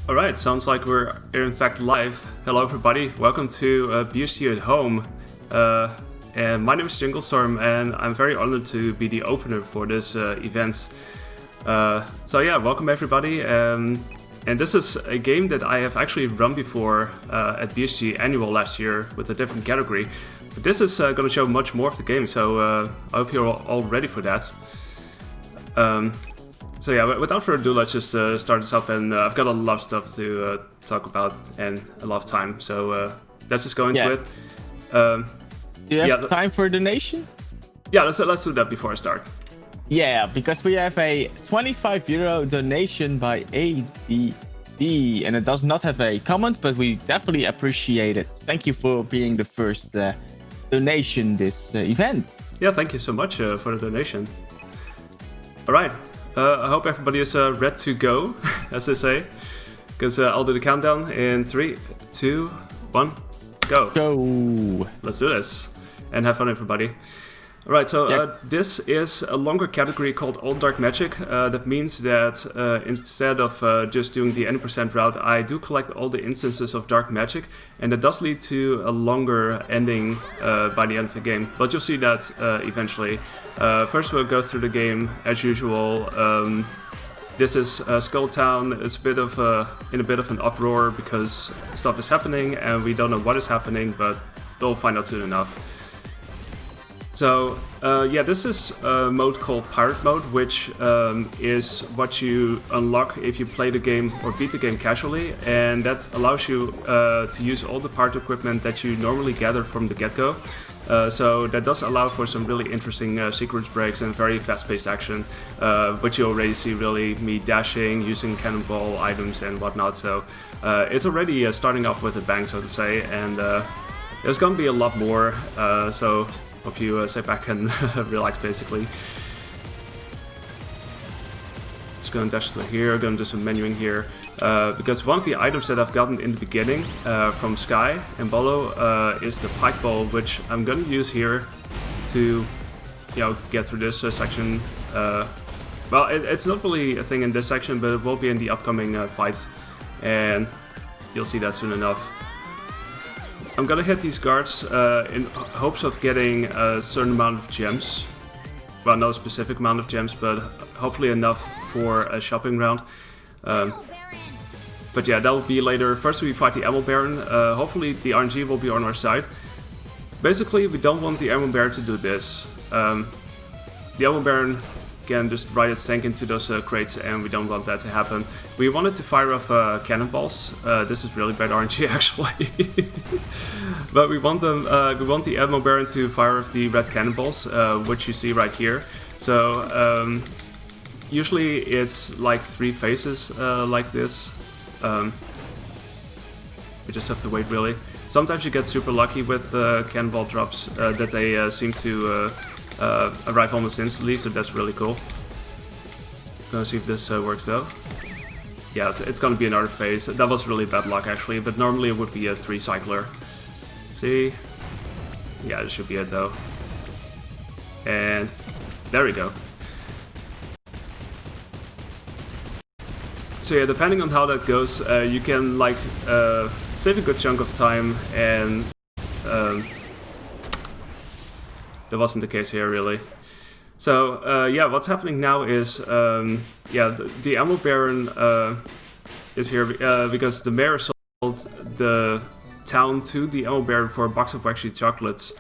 Alright, sounds like we're in fact live. Hello everybody, welcome to BSG at Home. And my name is Janglestorm and I'm very honored to be the opener for this event. So yeah, welcome everybody. And this is a game that I have actually run before at BSG Annual last year with a different category. But this is going to show much more of the game, so I hope you're all ready for that. So yeah, without further ado, let's just start this up, and I've got a lot of stuff to talk about and a lot of time, so let's just go into it. Do you have time for a donation? Yeah, let's do that before I start. Yeah, because we have a €25 donation by ADB, and it does not have a comment, but we definitely appreciate it. Thank you for being the first donation this event. Yeah, thank you so much for the donation. Alright. I hope everybody is ready to go, as they say, because I'll do the countdown in 3, 2, 1, go. Go! Let's do this, and have fun, everybody. Alright, so this is a longer category called All Dark Magic. That means that instead of just doing the any % route, I do collect all the instances of Dark Magic, and that does lead to a longer ending by the end of the game. But you'll see that eventually. First we'll go through the game as usual. This is Skulltown. It's in a bit of an uproar because stuff is happening and we don't know what is happening, but we'll find out soon enough. So yeah, this is a mode called Pirate Mode, which is what you unlock if you play the game or beat the game casually, and that allows you to use all the pirate equipment that you normally gather from the get-go. So that does allow for some really interesting sequence breaks and very fast-paced action, which you already see really me dashing, using cannonball items and whatnot. So it's already starting off with a bang, so to say, and there's gonna be a lot more. So hope you sit back and relax, basically. Just gonna dash through here, gonna do some menuing here. Because one of the items that I've gotten in the beginning from Sky and Bolo is the pike ball, which I'm gonna use here to, get through this section. Well, it's not really a thing in this section, but it will be in the upcoming fights, and you'll see that soon enough. I'm gonna hit these guards in hopes of getting a certain amount of gems. Well, not a specific amount of gems, but hopefully enough for a shopping round. But yeah, that'll be later. First we fight the Ammo Baron. Hopefully the RNG will be on our side. Basically, we don't want the Ammo Baron to do this. The Ammo Baron can just ride its tank into those crates, and we don't want that to happen. We wanted to fire off cannonballs. This is really bad RNG, actually. But we want the Ammo Baron to fire off the red cannonballs, which you see right here. So usually it's like 3 phases like this. We just have to wait, really. Sometimes you get super lucky with cannonball drops that they seem to arrive almost instantly, so that's really cool. Gonna see if this works though. Yeah, it's gonna be another phase. That was really bad luck, actually, but normally it would be a 3 cycler. See? Yeah, this should be it though. And there we go. So yeah, depending on how that goes, you can like save a good chunk of time, and that wasn't the case here, really. So yeah, what's happening now is the Ammo Baron is here because the mayor sold the town to the Ammo Baron for a box of waxy chocolates,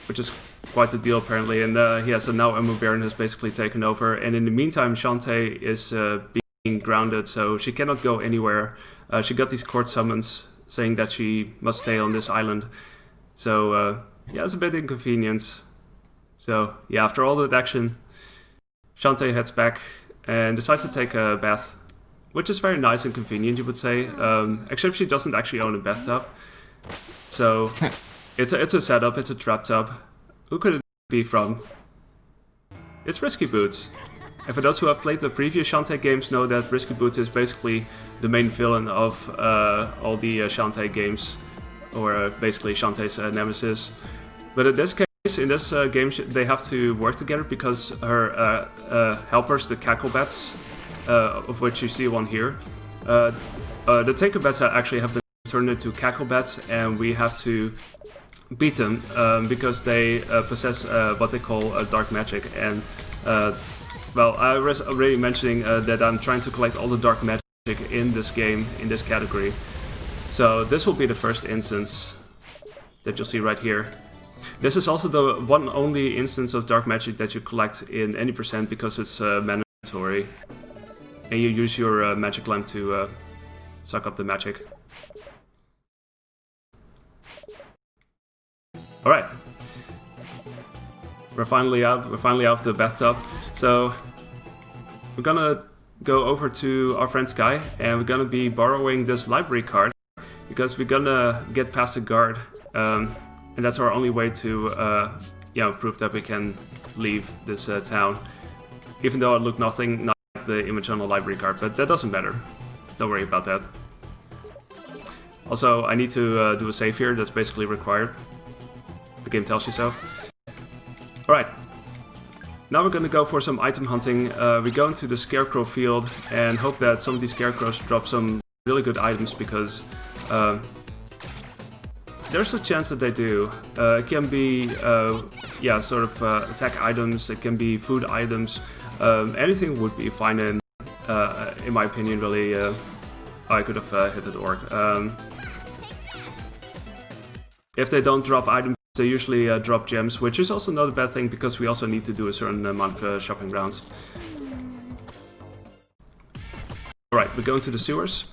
which is quite a deal apparently. And yeah, so now Ammo Baron has basically taken over, and in the meantime Shantae is being grounded, so she cannot go anywhere. She got these court summons saying that she must stay on this island. So yeah, it's a bit inconvenient. So yeah, after all that action, Shantae heads back and decides to take a bath, which is very nice and convenient, you would say. Except she doesn't actually own a bathtub. So it's a setup, it's a trap tub. Who could it be from? It's Risky Boots. And for those who have played the previous Shantae games know that Risky Boots is basically the main villain of all the Shantae games, or basically Shantae's nemesis. But in this game, they have to work together because her helpers, the Cacklebats, of which you see one here, the Tinker Bats actually have been turned into Cackle Bats, and we have to beat them because they possess what they call dark magic. And well, I was already mentioning that I'm trying to collect all the dark magic in this game, in this category. So this will be the first instance that you'll see right here. This is also the one only instance of dark magic that you collect in any percent because it's mandatory. And you use your magic lamp to suck up the magic. Alright. We're finally out. We're finally out of the bathtub. So we're gonna go over to our friend Sky, and we're gonna be borrowing this library card because we're gonna get past the guard, and that's our only way to prove that we can leave this town. Even though it looked nothing like the image on the library card, but that doesn't matter. Don't worry about that. Also, I need to do a save here. That's basically required. The game tells you so. Alright. Now we're gonna go for some item hunting. We go into the Scarecrow field and hope that some of these Scarecrows drop some really good items, because there's a chance that they do. It can be, sort of attack items, it can be food items. Anything would be fine in my opinion, really. I could have hit the orc. If they don't drop items, they usually drop gems, which is also not a bad thing because we also need to do a certain amount of shopping rounds. Alright, we go into the sewers.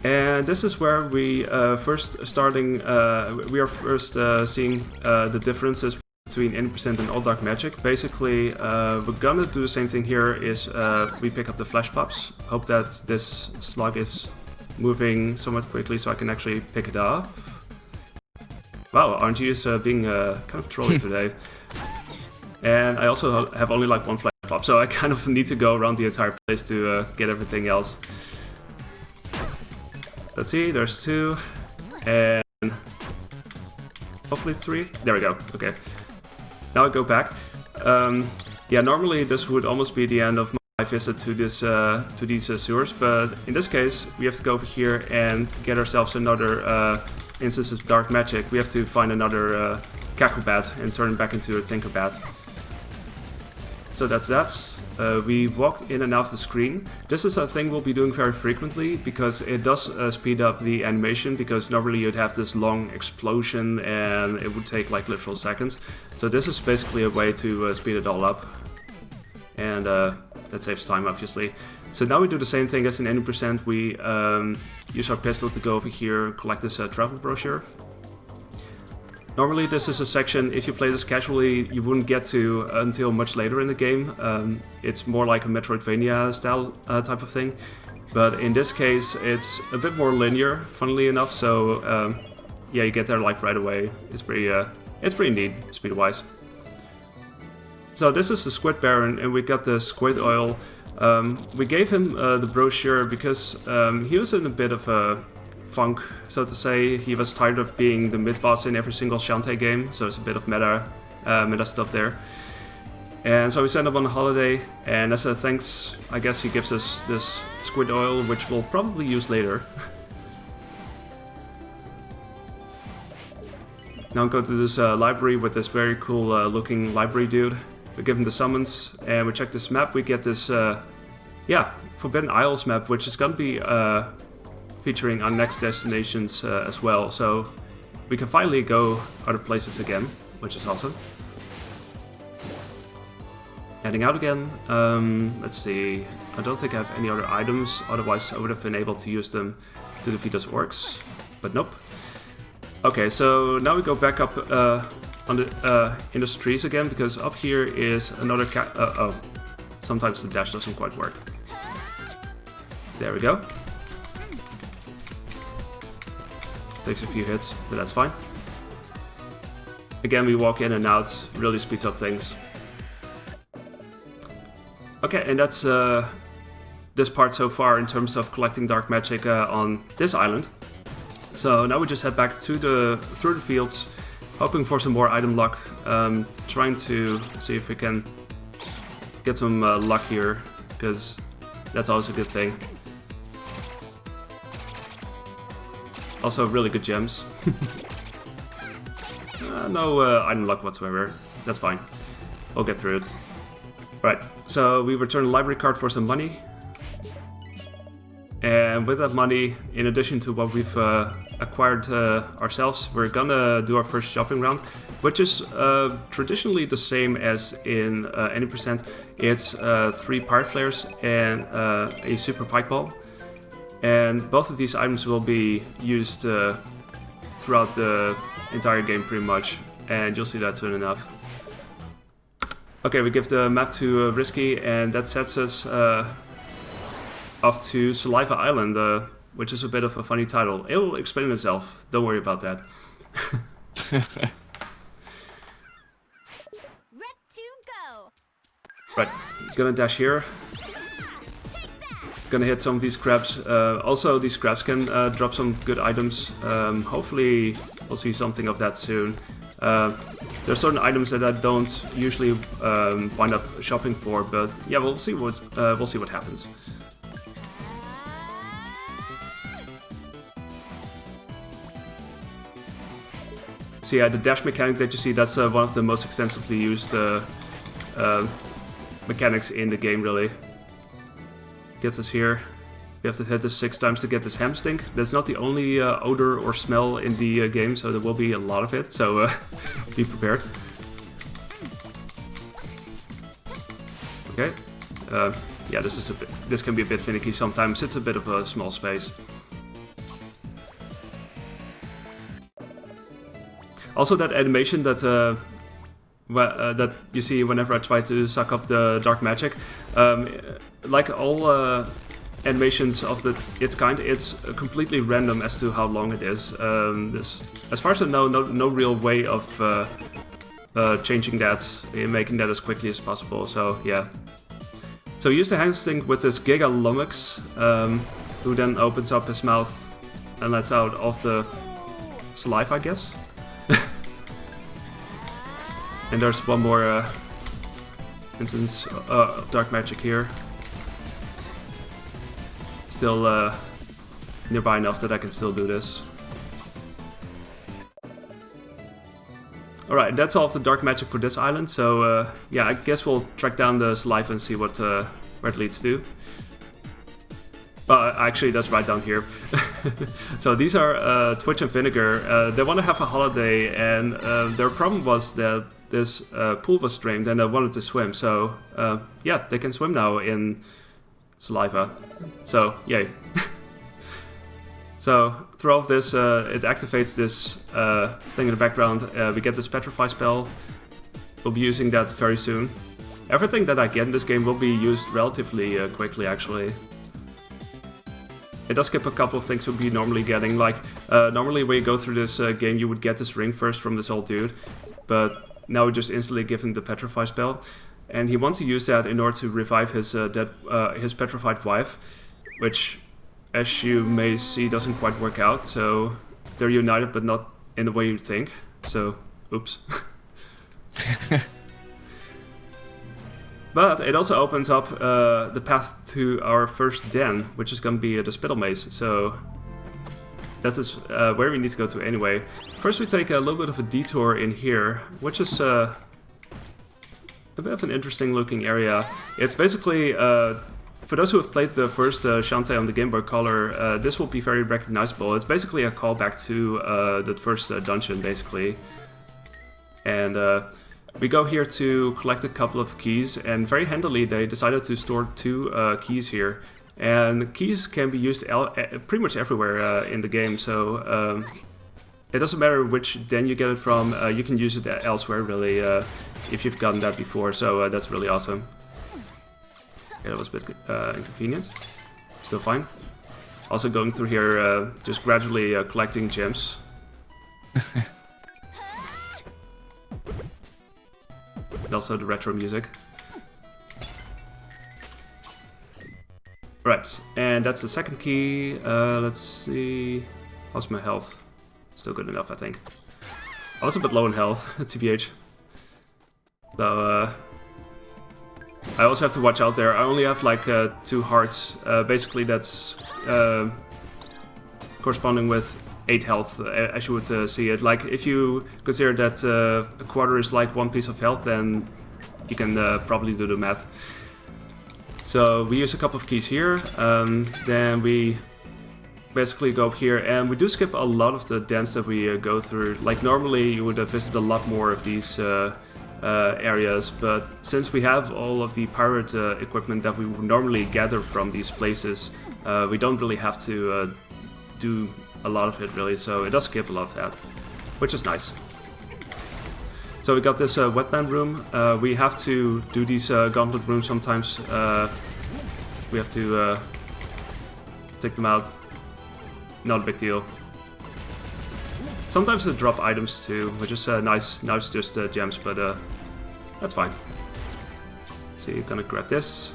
And this is where we first seeing the differences between 80% and all dark magic. Basically, we're gonna do the same thing here, is we pick up the flash pops. Hope that this slug is moving somewhat quickly so I can actually pick it up. Wow, RNG is being kind of trolly today. And I also have only like one flash pop, so I kind of need to go around the entire place to get everything else. Let's see, there's 2, and hopefully 3. There we go, okay. Now I go back. Yeah, normally this would almost be the end of my visit to this to these sewers, but in this case we have to go over here and get ourselves another instance of dark magic. We have to find another Cackle Bat and turn it back into a Tinker Bat. So that's that. We walk in and out of the screen. This is a thing we'll be doing very frequently because it does speed up the animation, because normally you'd have this long explosion and it would take like literal seconds. So this is basically a way to speed it all up. And that saves time, obviously. So now we do the same thing as in 80%. We use our pistol to go over here and collect this travel brochure. Normally this is a section, if you play this casually, you wouldn't get to until much later in the game. It's more like a Metroidvania style type of thing. But in this case it's a bit more linear, funnily enough, so yeah, you get there like right away. It's pretty neat, speed-wise. So this is the Squid Baron, and we got the squid oil. We gave him the brochure because he was in a bit of a funk, so to say. He was tired of being the mid-boss in every single Shantae game, so it's a bit of meta stuff there. And so we sent him on a holiday, and as a thanks, I guess he gives us this squid oil, which we'll probably use later. Now go to this library with this very cool looking library dude. We give him the summons, and we check this map. We get this, Forbidden Isles map, which is gonna be featuring our next destinations as well. So we can finally go other places again, which is awesome. Heading out again. Let's see. I don't think I have any other items, otherwise I would have been able to use them to defeat those orcs, but nope. Okay, so now we go back up on the in the trees again, because up here is another sometimes the dash doesn't quite work. There we go. Takes a few hits, but that's fine. Again, we walk in and out, really speeds up things. Okay, and that's this part so far in terms of collecting dark magic on this island. So now we just head back to through the fields, hoping for some more item luck, trying to see if we can get some luck here, because that's always a good thing. Also really good gems. No item luck whatsoever. That's fine. I'll get through it. Right, so we return a library card for some money. And with that money, in addition to what we've acquired ourselves, we're gonna do our first shopping round, which is traditionally the same as in any percent. It's 3 pirate flares and a super pike ball. And both of these items will be used throughout the entire game pretty much, and you'll see that soon enough. Okay, we give the map to Risky, and that sets us off to Saliva Island, which is a bit of a funny title. It will explain itself, don't worry about that. Right, gonna dash here. Gonna hit some of these crabs. Also, these crabs can drop some good items. Hopefully, we'll see something of that soon. There are certain items that I don't usually wind up shopping for, but yeah, we'll see what happens. So yeah, the dash mechanic that you see, that's one of the most extensively used mechanics in the game, really. Gets us here. We have to hit this 6 times to get this ham stink. That's not the only odor or smell in the game, so there will be a lot of it, so be prepared. Okay. Yeah, this can be a bit finicky sometimes. It's a bit of a small space. Also, that animation that that you see whenever I try to suck up the dark magic, like all animations of its kind, it's completely random as to how long it is. As far as I know, no real way of changing that, making that as quickly as possible. So yeah. So use the hand stink with this Giga Lummox, who then opens up his mouth and lets out all of the saliva, I guess. And there's one more instance of dark magic here. Still nearby enough that I can still do this. Alright, that's all of the dark magic for this island, so yeah, I guess we'll track down the saliva and see what where it leads to. But actually, that's right down here. So these are Twitch and Vinegar. They want to have a holiday, and their problem was that this pool was drained and they wanted to swim. So yeah, they can swim now in saliva. So yay. So through all of this, it activates this thing in the background. We get this Petrify spell. We'll be using that very soon. Everything that I get in this game will be used relatively quickly, actually. It does skip a couple of things we'll be normally getting, like normally when you go through this game you would get this ring first from this old dude, but now we just instantly give him the Petrify spell, and he wants to use that in order to revive his his petrified wife, which, as you may see, doesn't quite work out. So they're united, but not in the way you think. So, oops. But it also opens up the path to our first den, which is going to be the Spittle Maze. So that is where we need to go to anyway. First we take a little bit of a detour in here, which is a bit of an interesting looking area. It's basically, for those who have played the first Shantae on the Game Boy Color, this will be very recognizable. It's basically a callback to the first dungeon, basically. And we go here to collect a couple of keys, and very handily they decided to store 2 keys here. And keys can be used pretty much everywhere in the game, so it doesn't matter which den you get it from, you can use it elsewhere, really, if you've gotten that before, so that's really awesome. Yeah, that was a bit inconvenient. Still fine. Also going through here, just gradually collecting gems. And also the retro music. Right, and that's the second key. Let's see. How's my health? Still good enough, I think. I was a bit low in health, TBH. So, I also have to watch out there. I only have like 2 hearts. Basically, that's corresponding with 8 health, as you would see it. Like, if you consider that a quarter is like 1 piece of health, then you can probably do the math. So we use a couple of keys here, then we basically go up here, and we do skip a lot of the dens that we go through. Like, normally you would visit a lot more of these areas, but since we have all of the pirate equipment that we would normally gather from these places, we don't really have to do a lot of it, really, so it does skip a lot of that, which is nice. So we got this wetland room. We have to do these gauntlet rooms sometimes. We have to take them out. Not a big deal. Sometimes they drop items too, which is nice. Now it's just gems, but that's fine. Let's see, gonna grab this.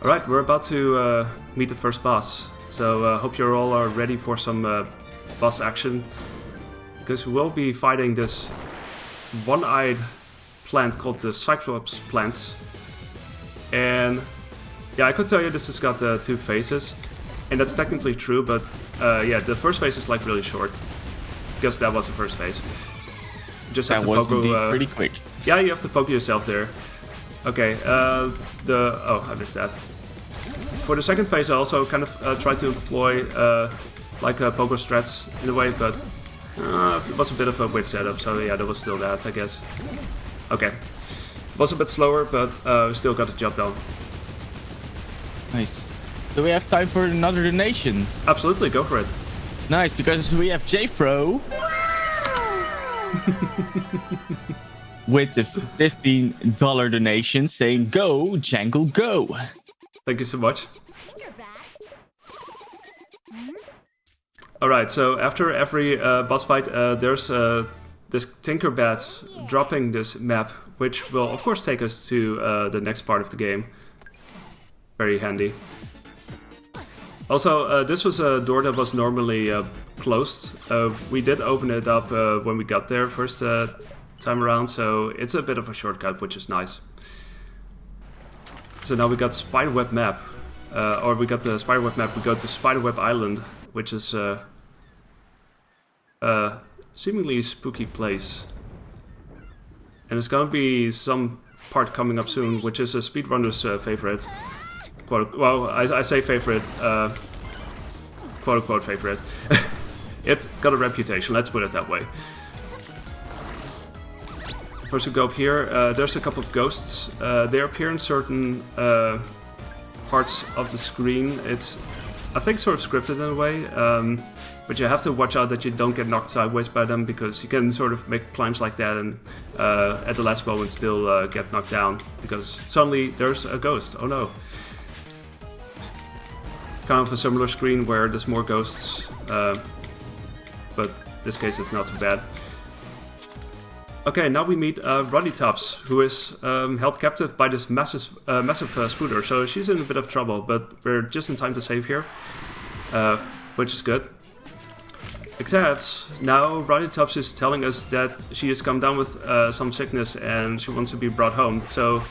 Alright, we're about to meet the first boss. So hope you're all ready for some boss action. Because we'll be fighting this one-eyed plant called the Cyclops Plants. And yeah, I could tell you this has got 2 phases. And that's technically true, but yeah, the first phase is like really short. Because that was the first phase. You just have to poke pretty quick. Yeah, you have to poke yourself there. Okay, oh, I missed that. For the second phase, I also kind of tried to employ like poker strats in a way, but it was a bit of a weird setup, so yeah, there was still that, I guess. Okay. It was a bit slower, but we still got the job done. Nice. Do we have time for another donation? Absolutely, go for it. Nice, because we have Jfro with the $15 donation saying, "Go, Jangle, go." Thank you so much. Alright, so after every boss fight, there's this Tinkerbat dropping this map, which will of course take us to the next part of the game. Very handy. Also, this was a door that was normally closed. We did open it up when we got there first time around, so it's a bit of a shortcut, which is nice. So now we got Spiderweb map, or we got the Spiderweb map. We go to Spiderweb Island, which is a seemingly spooky place. And there's gonna be some part coming up soon, which is a speedrunner's favorite. Well, I say favorite, quote-unquote favorite. It's got a reputation, let's put it that way. First we go up here, there's a couple of ghosts. They appear in certain parts of the screen. It's, I think, sort of scripted in a way, but you have to watch out that you don't get knocked sideways by them, because you can sort of make climbs like that and at the last moment still get knocked down, because suddenly there's a ghost. Oh no. Kind of a similar screen where there's more ghosts, but in this case it's not so bad. Okay, now we meet Roddy Tops, who is held captive by this massive spooter, so she's in a bit of trouble, but we're just in time to save here, which is good. Except now Roddy Tops is telling us that she has come down with some sickness and she wants to be brought home, so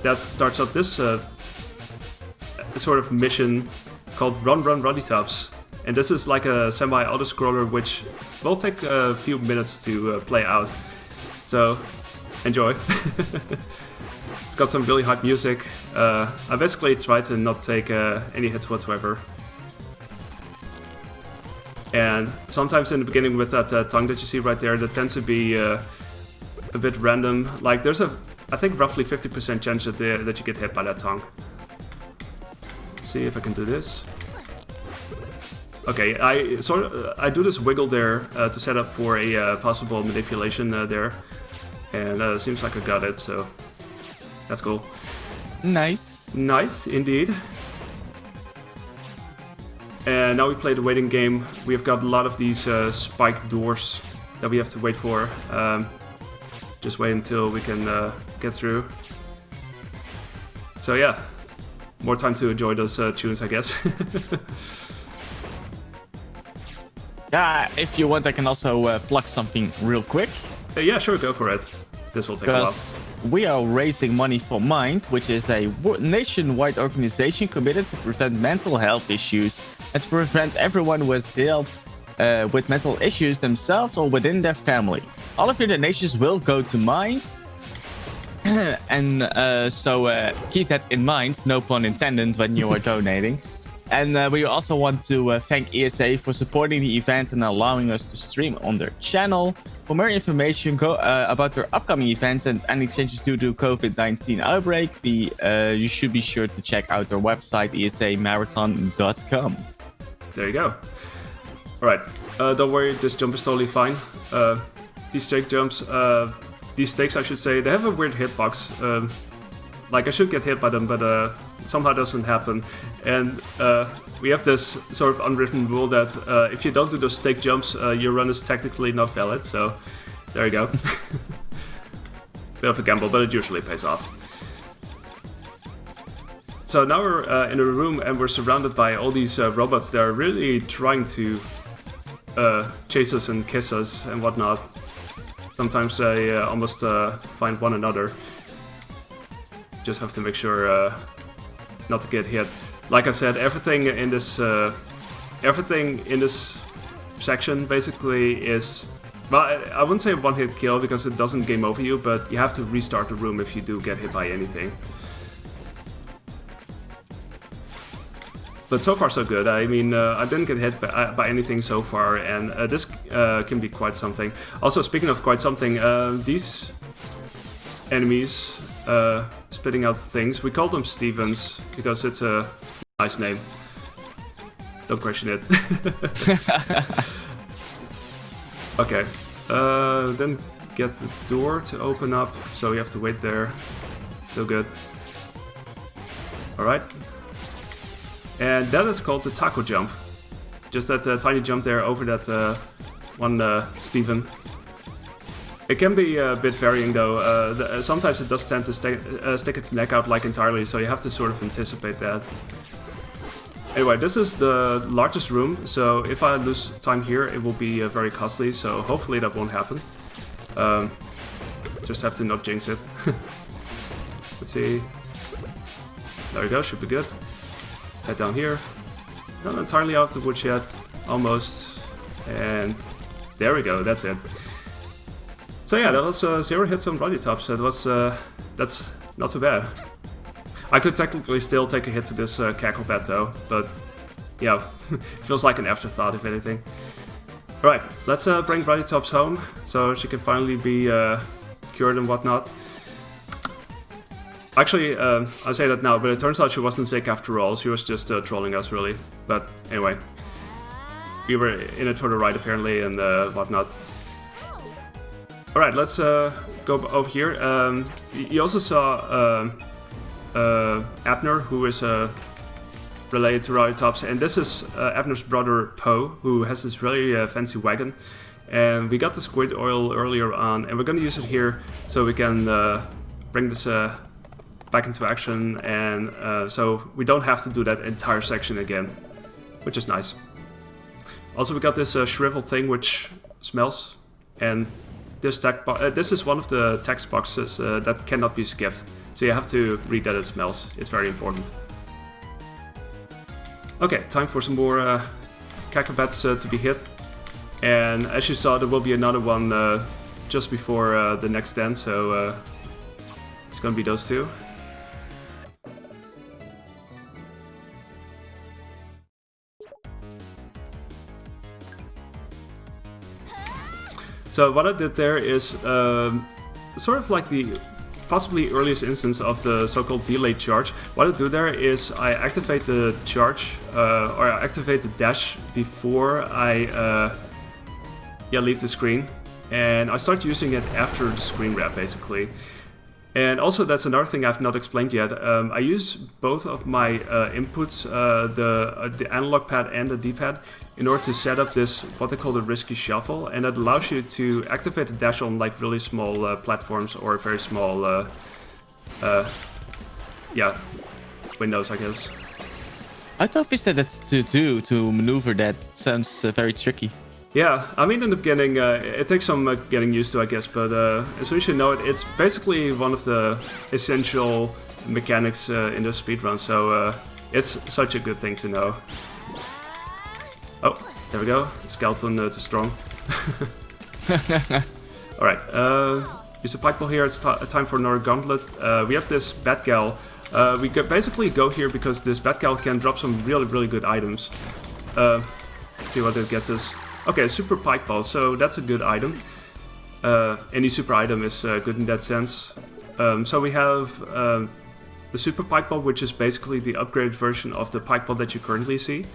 that starts up this sort of mission called Run Run Roddy Tops. And this is like a semi-auto-scroller which will take a few minutes to play out. So, enjoy. It's got some really hype music. I basically try to not take any hits whatsoever. And sometimes in the beginning with that tongue that you see right there, that tends to be a bit random. Like there's I think roughly 50% chance that you get hit by that tongue. Let's see if I can do this. Okay, I do this wiggle there to set up for a possible manipulation there, and seems like I got it, so that's cool. Nice. Nice, indeed. And now we play the waiting game. We've got a lot of these spiked doors that we have to wait for. Just wait until we can get through. So yeah, more time to enjoy those tunes, I guess. Yeah, if you want, I can also plug something real quick. Yeah, sure, go for it. This will take a while. We are raising money for Mind, which is a nationwide organization committed to prevent mental health issues and to prevent everyone who has dealt with mental issues themselves or within their family. All of your donations will go to mines. And so keep that in mind, no pun intended, when you are donating. And we also want to thank ESA for supporting the event and allowing us to stream on their channel. For more information about their upcoming events and any changes due to COVID-19 outbreak, you should be sure to check out their website, esamarathon.com. There you go. Alright, don't worry, this jump is totally fine. These stake jumps, these stakes I should say, they have a weird hitbox. Like I should get hit by them, but it somehow doesn't happen. And we have this sort of unwritten rule that if you don't do those stake jumps, your run is technically not valid. So there you go. Bit of a gamble, but it usually pays off. So now we're in a room and we're surrounded by all these robots that are really trying to chase us and kiss us and whatnot. Sometimes they almost find one another. Just have to make sure not to get hit. Like I said, everything in this section basically is, well, I wouldn't say a one-hit kill because it doesn't game over you, but you have to restart the room if you do get hit by anything. But so far so good. I mean, I didn't get hit by anything so far, and this can be quite something. Also, speaking of quite something, these enemies spitting out things, we call them Stevens because it's a nice name. Don't question it. Okay, then get the door to open up, so we have to wait there. Still good. Alright. And that is called the taco jump. Just that tiny jump there over that one Steven. It can be a bit varying though. Sometimes it does tend to stick its neck out like entirely, so you have to sort of anticipate that. Anyway, this is the largest room, so if I lose time here, it will be very costly, so hopefully that won't happen. Just have to not jinx it. Let's see. There we go, should be good. Head down here. Not entirely off the woods yet. Almost. And there we go, that's it. So yeah, that was 0 hits on body tops. That was, that's not too bad. I could technically still take a hit to this cackle bat though, but yeah, feels like an afterthought if anything. Alright, let's bring Body Tops home, so she can finally be cured and whatnot. Actually, I say that now, but it turns out she wasn't sick after all. She was just trolling us, really. But anyway, we were in it for the ride apparently and whatnot. Alright, let's go over here. You also saw Abner, who is related to Rowdy Tops, and this is Abner's brother Poe, who has this really fancy wagon. And we got the squid oil earlier on, and we're going to use it here so we can bring this back into action, and so we don't have to do that entire section again, which is nice. Also, we got this shriveled thing which smells, and this is one of the text boxes that cannot be skipped, so you have to read that it smells. It's very important. Okay, time for some more cacobats to be hit, and as you saw, there will be another one just before the next stand, so it's gonna be those two. So what I did there is sort of like the possibly earliest instance of the so-called delayed charge. What I do there is I activate the charge, or I activate the dash before I leave the screen, and I start using it after the screen wrap basically. And also, that's another thing I've not explained yet. I use both of my inputs, the analog pad and the D-pad, in order to set up this, what they call the risky shuffle, and that allows you to activate the dash on like really small platforms or very small, windows, I guess. I thought we said that to maneuver that. Sounds very tricky. Yeah, I mean in the beginning it takes some getting used to, I guess, but as soon as you know it, it's basically one of the essential mechanics in the speedrun, so it's such a good thing to know. Oh, There we go. Skeleton too strong. Alright, use a pike ball here. It's time for another gauntlet. We have this bat gal. We basically go here because this bat gal can drop some really good items. Let's see what it gets us. Okay, super pike ball, so that's a good item. Any super item is good in that sense. So we have the super pike ball, which is basically the upgraded version of the pike ball that you currently see.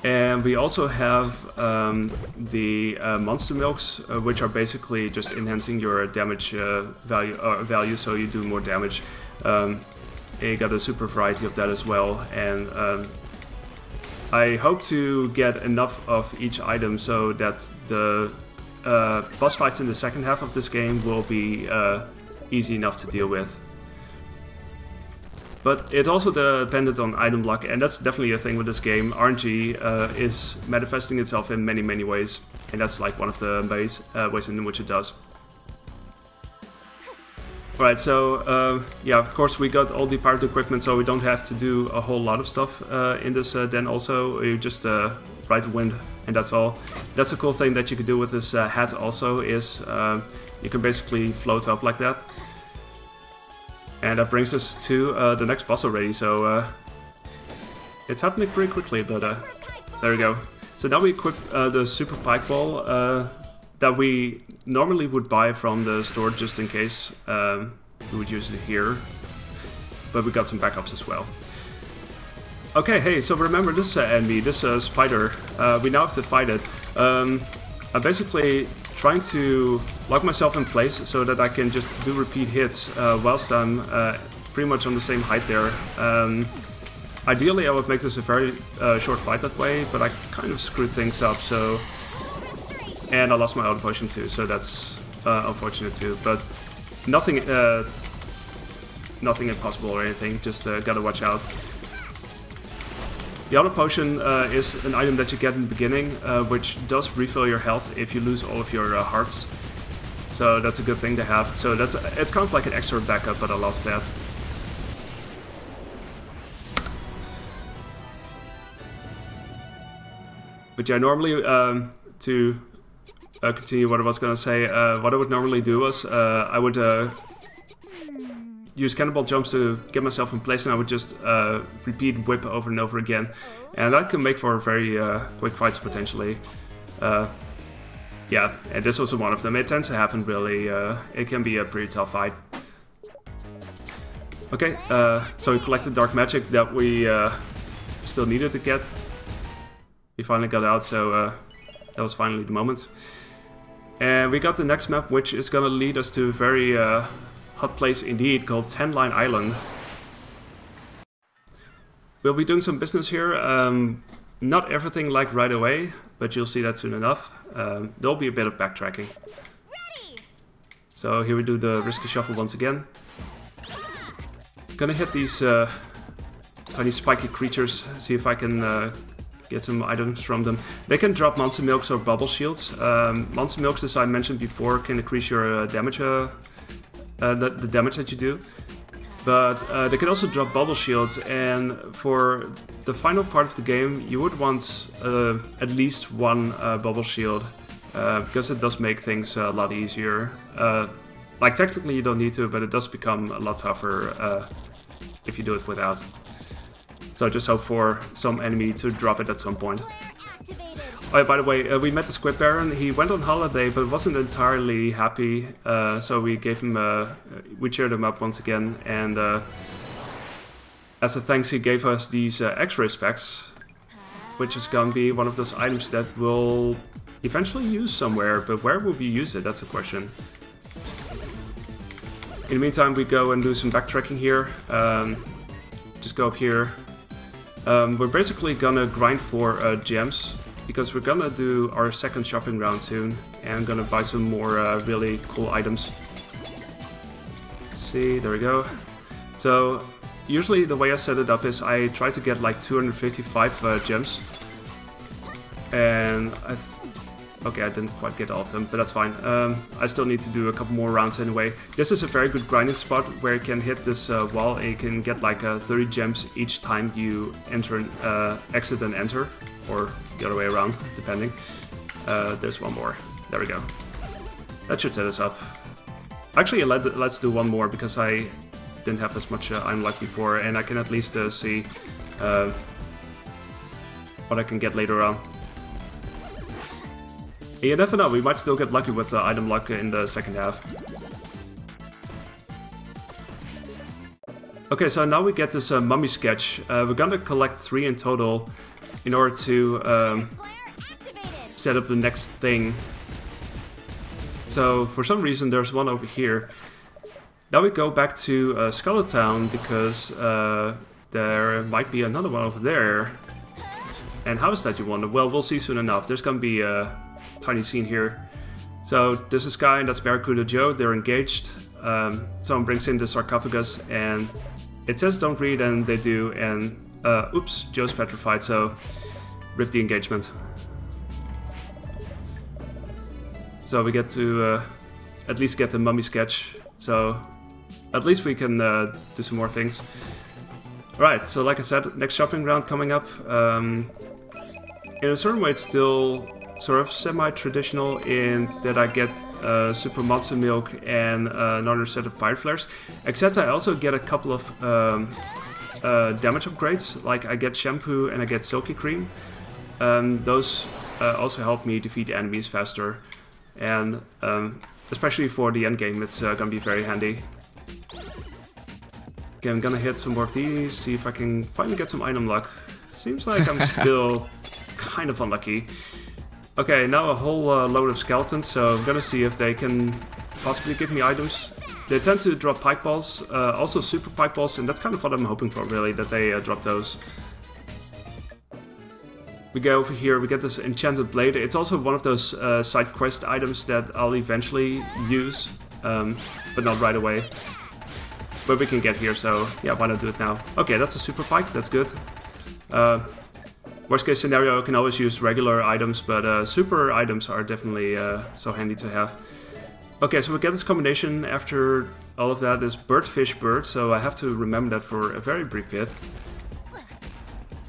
And we also have the monster milks, which are basically just enhancing your damage value, so you do more damage. You got a super variety of that as well, and I hope to get enough of each item so that the boss fights in the second half of this game will be easy enough to deal with. But it's also dependent on item luck, and that's definitely a thing with this game. RNG is manifesting itself in many ways, and that's like one of the ways in which it does. Alright, so yeah, of course we got all the pirate equipment, so we don't have to do a whole lot of stuff in this den also. You just ride the wind, and that's all. That's a cool thing that you can do with this hat also, is you can basically float up like that. And that brings us to the next boss already, so it's happening pretty quickly, but there we go. So now we equip the super pike ball that we normally would buy from the store just in case. We would use it here, but we got some backups as well. Okay, hey, so remember this enemy, this spider, we now have to fight it. I'm basically trying to lock myself in place so that I can just do repeat hits whilst I'm pretty much on the same height there. Ideally I would make this a very short fight that way, but I kind of screwed things up, so... And I lost my auto potion too, so that's unfortunate too, but nothing impossible or anything, just gotta watch out. The auto potion is an item that you get in the beginning, which does refill your health if you lose all of your hearts. So that's a good thing to have. So it's kind of like an extra backup, but I lost that. But yeah, normally to continue what I was gonna say, what I would normally do was I would use cannonball jumps to get myself in place, and I would just repeat whip over and over again, and that can make for very quick fights potentially. Yeah, and this was one of them. It tends to happen really. It can be a pretty tough fight. Okay, so we collected dark magic that we still needed to get. We finally got out, so that was finally the moment. And we got the next map, which is gonna lead us to a very hot place indeed, called Tenline Island. We'll be doing some business here. Not everything like right away, but you'll see that soon enough. There'll be a bit of backtracking. So here we do the risky shuffle once again. Gonna hit these tiny spiky creatures, see if I can get some items from them. They can drop monster milks or bubble shields. Monster milks, as I mentioned before, can increase your damage, the damage that you do. But they can also drop bubble shields, and for the final part of the game you would want at least one bubble shield, because it does make things a lot easier. Like technically you don't need to, but it does become a lot tougher if you do it without. So just hope for some enemy to drop it at some point. Oh yeah, by the way, we met the Squid Baron. He went on holiday but wasn't entirely happy, so we gave him we cheered him up once again, and as a thanks he gave us these X-ray specs, which is gonna be one of those items that we'll eventually use somewhere, but where will we use it? That's a question. In the meantime, we go and do some backtracking here. Just go up here. We're basically gonna grind for gems, because we're gonna do our second shopping round soon, and gonna buy some more really cool items. See, there we go. So usually the way I set it up is I try to get like 255 gems, and okay, I didn't quite get all of them, but that's fine. I still need to do a couple more rounds anyway. This is a very good grinding spot where you can hit this wall and you can get like 30 gems each time you enter, exit and enter, or the other way around, depending. There's one more. There we go. That should set us up. Actually, let's do one more, because I didn't have as much item luck before, and I can at least see what I can get later on. You never know, we might still get lucky with item luck in the second half. Okay, so now we get this mummy sketch. We're gonna collect 3 in total in order to set up the next thing. So for some reason there's one over here. Now we go back to Skulltown, because there might be another one over there. And how is that, you wonder? Well, we'll see soon enough. There's gonna be a tiny scene here. So this is Sky and that's Barracuda Joe. They're engaged. Someone brings in the sarcophagus and it says don't read, and they do, and oops, Joe's petrified, so rip the engagement. So we get to at least get the mummy sketch, so at least we can do some more things. Right, so like I said, next shopping round coming up. In a certain way it's still sort of semi-traditional in that I get Super Matzo Milk and another set of Fire Flares, except I also get a couple of damage upgrades, like I get Shampoo and I get Silky Cream. Those also help me defeat enemies faster, and especially for the end game it's gonna be very handy. Okay, I'm gonna hit some more of these, see if I can finally get some item luck. Seems like I'm still kind of unlucky. Okay, now a whole load of skeletons, so I'm gonna see if they can possibly give me items. They tend to drop pike balls, also super pike balls, and that's kind of what I'm hoping for, really, that they drop those. We go over here, we get this Enchanted Blade. It's also one of those side quest items that I'll eventually use, but not right away. But we can get here, so yeah, why not do it now? Okay, that's a super pike, that's good. Worst case scenario, I can always use regular items, but super items are definitely so handy to have. Okay, so we get this combination after all of that is bird, fish, bird, so I have to remember that for a very brief bit.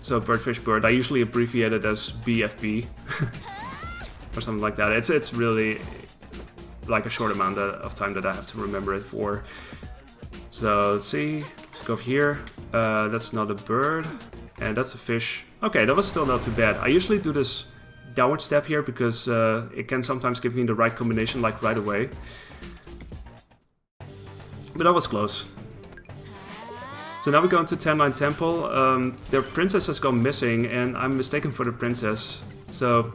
So bird, fish, bird, I usually abbreviate it as BFB, or something like that. It's really like a short amount of time that I have to remember it for. So let's see, go over here, that's not a bird, and that's a fish. Okay, that was still not too bad. I usually do this downward step here because it can sometimes give me the right combination, like right away. But that was close. So now we go into Tenline Temple. Their princess has gone missing and I'm mistaken for the princess. So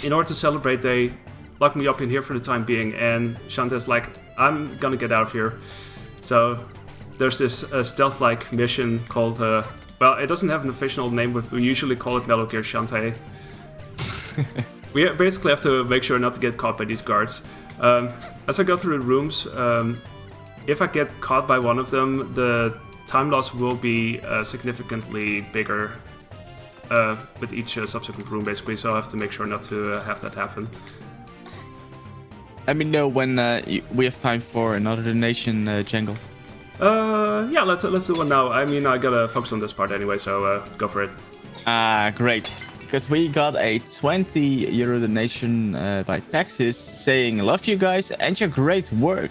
in order to celebrate, they lock me up in here for the time being, and Shantae's like, I'm gonna get out of here. So there's this stealth-like mission called, well, it doesn't have an official name, but we usually call it Metal Gear Shantae. We basically have to make sure not to get caught by these guards. As I go through the rooms, if I get caught by one of them, the time loss will be significantly bigger with each subsequent room, basically, so I have to make sure not to have that happen. Let me know when we have time for another donation, Jangle. Yeah, let's do one now. I mean, I gotta focus on this part anyway, so go for it. Great. Because we got a 20 euro donation by Texas saying, love you guys and your great work.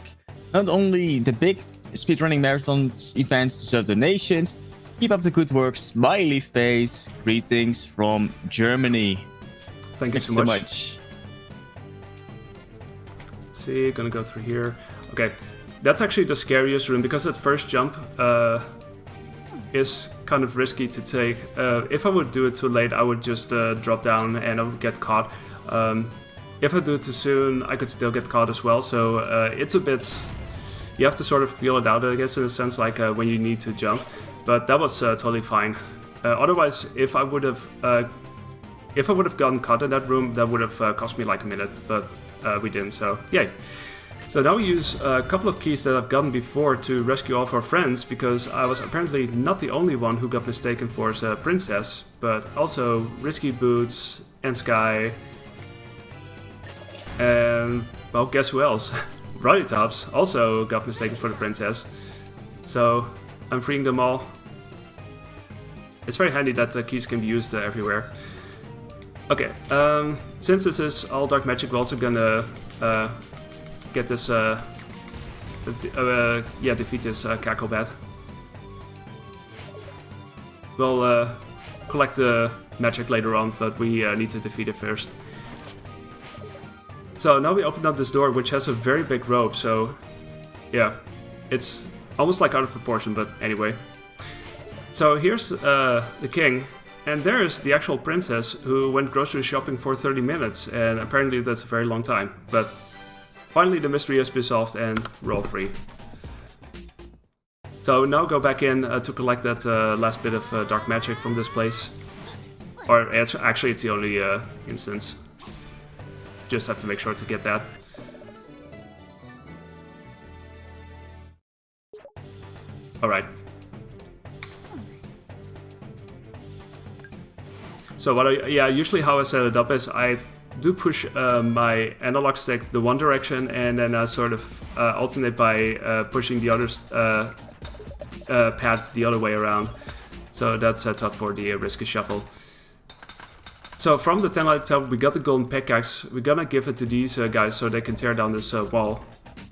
Not only the big speedrunning marathons events deserve donations, keep up the good work, smiley face, greetings from Germany. Thank you so much. Let's see, gonna go through here. Okay, that's actually the scariest room because that first jump is kind of risky to take. If I would do it too late, I would just drop down and I would get caught. If I do it too soon, I could still get caught as well, so it's a bit... You have to sort of feel it out, I guess, in a sense, like when you need to jump. But that was totally fine. Otherwise, if I would have gotten caught in that room, that would have cost me like a minute, but we didn't, so yay. So now we use a couple of keys that I've gotten before to rescue all of our friends, because I was apparently not the only one who got mistaken for a princess, but also Risky Boots and Sky, and, well, guess who else? Roddy Tops also got mistaken for the princess, so I'm freeing them all. It's very handy that the keys can be used everywhere. Okay, since this is all dark magic, we're also gonna get this, defeat this Cackle Bat. We'll collect the magic later on, but we need to defeat it first. So now we open up this door, which has a very big rope, so yeah, it's almost like out of proportion, but anyway. So here's the king, and there's the actual princess who went grocery shopping for 30 minutes, and apparently that's a very long time. But finally the mystery has been solved and we're all free. So now go back in to collect that last bit of dark magic from this place. Or it's the only instance. Just have to make sure to get that. Alright. So usually how I set it up is I do push my analog stick the one direction, and then I sort of alternate by pushing the other pad the other way around. So that sets up for the risky shuffle. So from the Tenline Temple we got the golden pickaxe. We're gonna give it to these guys so they can tear down this wall,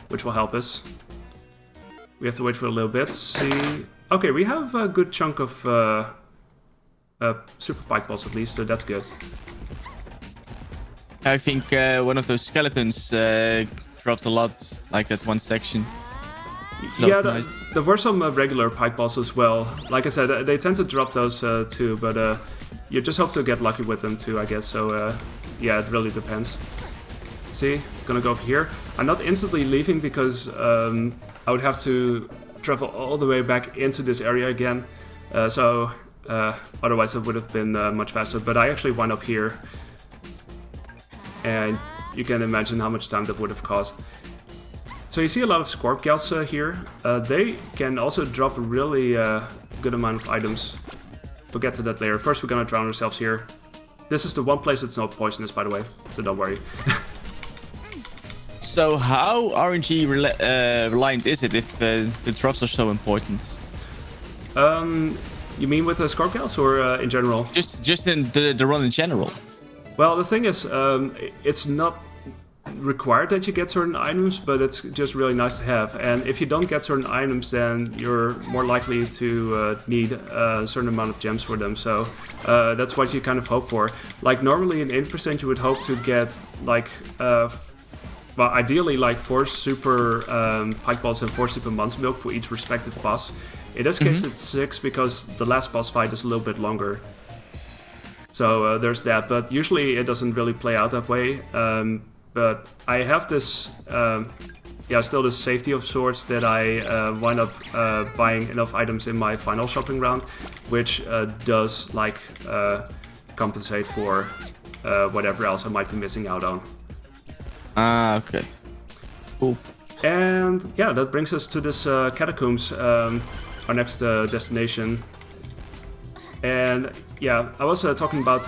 which will help us. We have to wait for a little bit. See, okay, we have a good chunk of super pike balls at least, so that's good. I think one of those skeletons dropped a lot, like that one section. So yeah, nice. There were some regular pike balls as well. Like I said, they tend to drop those too, but you just hope to get lucky with them too, I guess. So yeah, it really depends. See, gonna go over here. I'm not instantly leaving because I would have to travel all the way back into this area again. Otherwise it would have been much faster. But I actually wound up here. And you can imagine how much time that would have cost. So you see a lot of Scorpgals here. They can also drop a really good amount of items. We'll get to that later. First we're gonna drown ourselves here. This is the one place that's not poisonous, by the way, so don't worry. So how RNG reliant is it if the drops are so important? You mean with the Scorpgals or in general? Just in the run in general. Well, the thing is, it's not required that you get certain items, but it's just really nice to have. And if you don't get certain items, then you're more likely to need a certain amount of gems for them. So that's what you kind of hope for. Like normally in 8% you would hope to get like, well, ideally like 4 super pike balls and 4 super monster milk for each respective boss. In this case it's 6 because the last boss fight is a little bit longer. So there's that, but usually it doesn't really play out that way. But I have this, still this safety of sorts that I wind up buying enough items in my final shopping round, which does like compensate for whatever else I might be missing out on. Ah, okay. Cool. And yeah, that brings us to this catacombs, our next destination. And yeah, I was talking about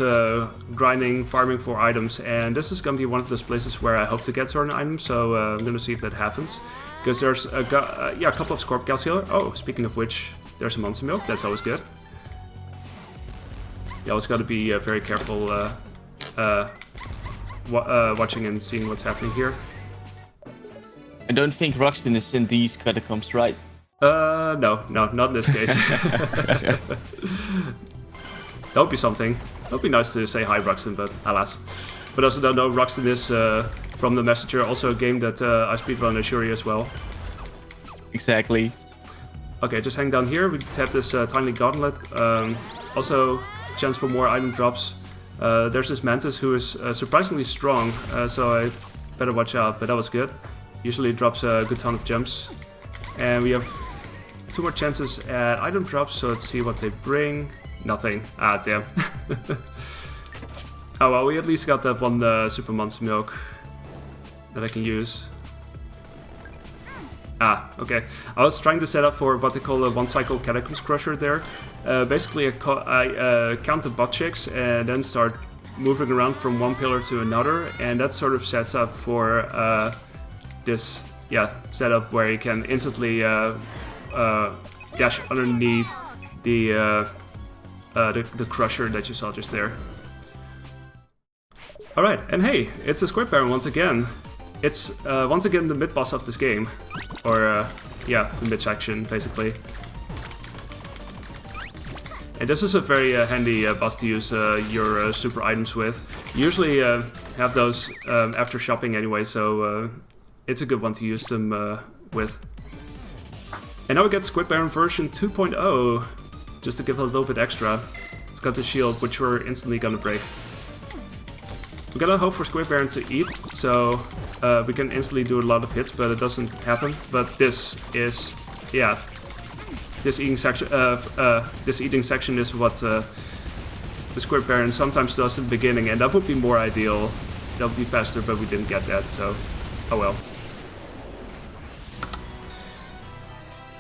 grinding, farming for items, and this is going to be one of those places where I hope to get certain items, so I'm going to see if that happens. Because there's a couple of Scorpgals here. Oh, speaking of which, there's a monster milk, that's always good. You always got to be very careful watching and seeing what's happening here. I don't think Roxton is in these catacombs, right? No, not in this case. That would be something. That would be nice to say hi, Ruxton, but alas. For those who don't know, Ruxton is, from the Messenger, also a game that I speedrun Ashuri as well. Exactly. Okay, just hang down here. We tap this tiny gauntlet. Also, chance for more item drops. There's this Mantis who is surprisingly strong, so I better watch out, but that was good. Usually it drops a good ton of gems. And we have 2 more chances at item drops, so let's see what they bring. Nothing. Ah, damn. Oh well, we at least got that one super monster milk that I can use. Ah, okay. I was trying to set up for what they call a one-cycle catacombs crusher there. Basically, I count the butt chicks and then start moving around from one pillar to another, and that sort of sets up for this setup where you can instantly dash underneath the crusher that you saw just there. Alright, and hey, it's a Squid Baron once again. It's once again the mid-boss of this game. Or, yeah, the mid-section, basically. And this is a very handy boss to use your super items with. You usually have those after shopping anyway, so it's a good one to use them with. And now we get Squid Baron version 2.0, just to give it a little bit extra. It's got the shield, which we're instantly gonna break. We're gonna hope for Squid Baron to eat, so we can instantly do a lot of hits, but it doesn't happen. But this is, yeah, this eating section is what the Squid Baron sometimes does in the beginning, and that would be more ideal. That would be faster, but we didn't get that, so oh well.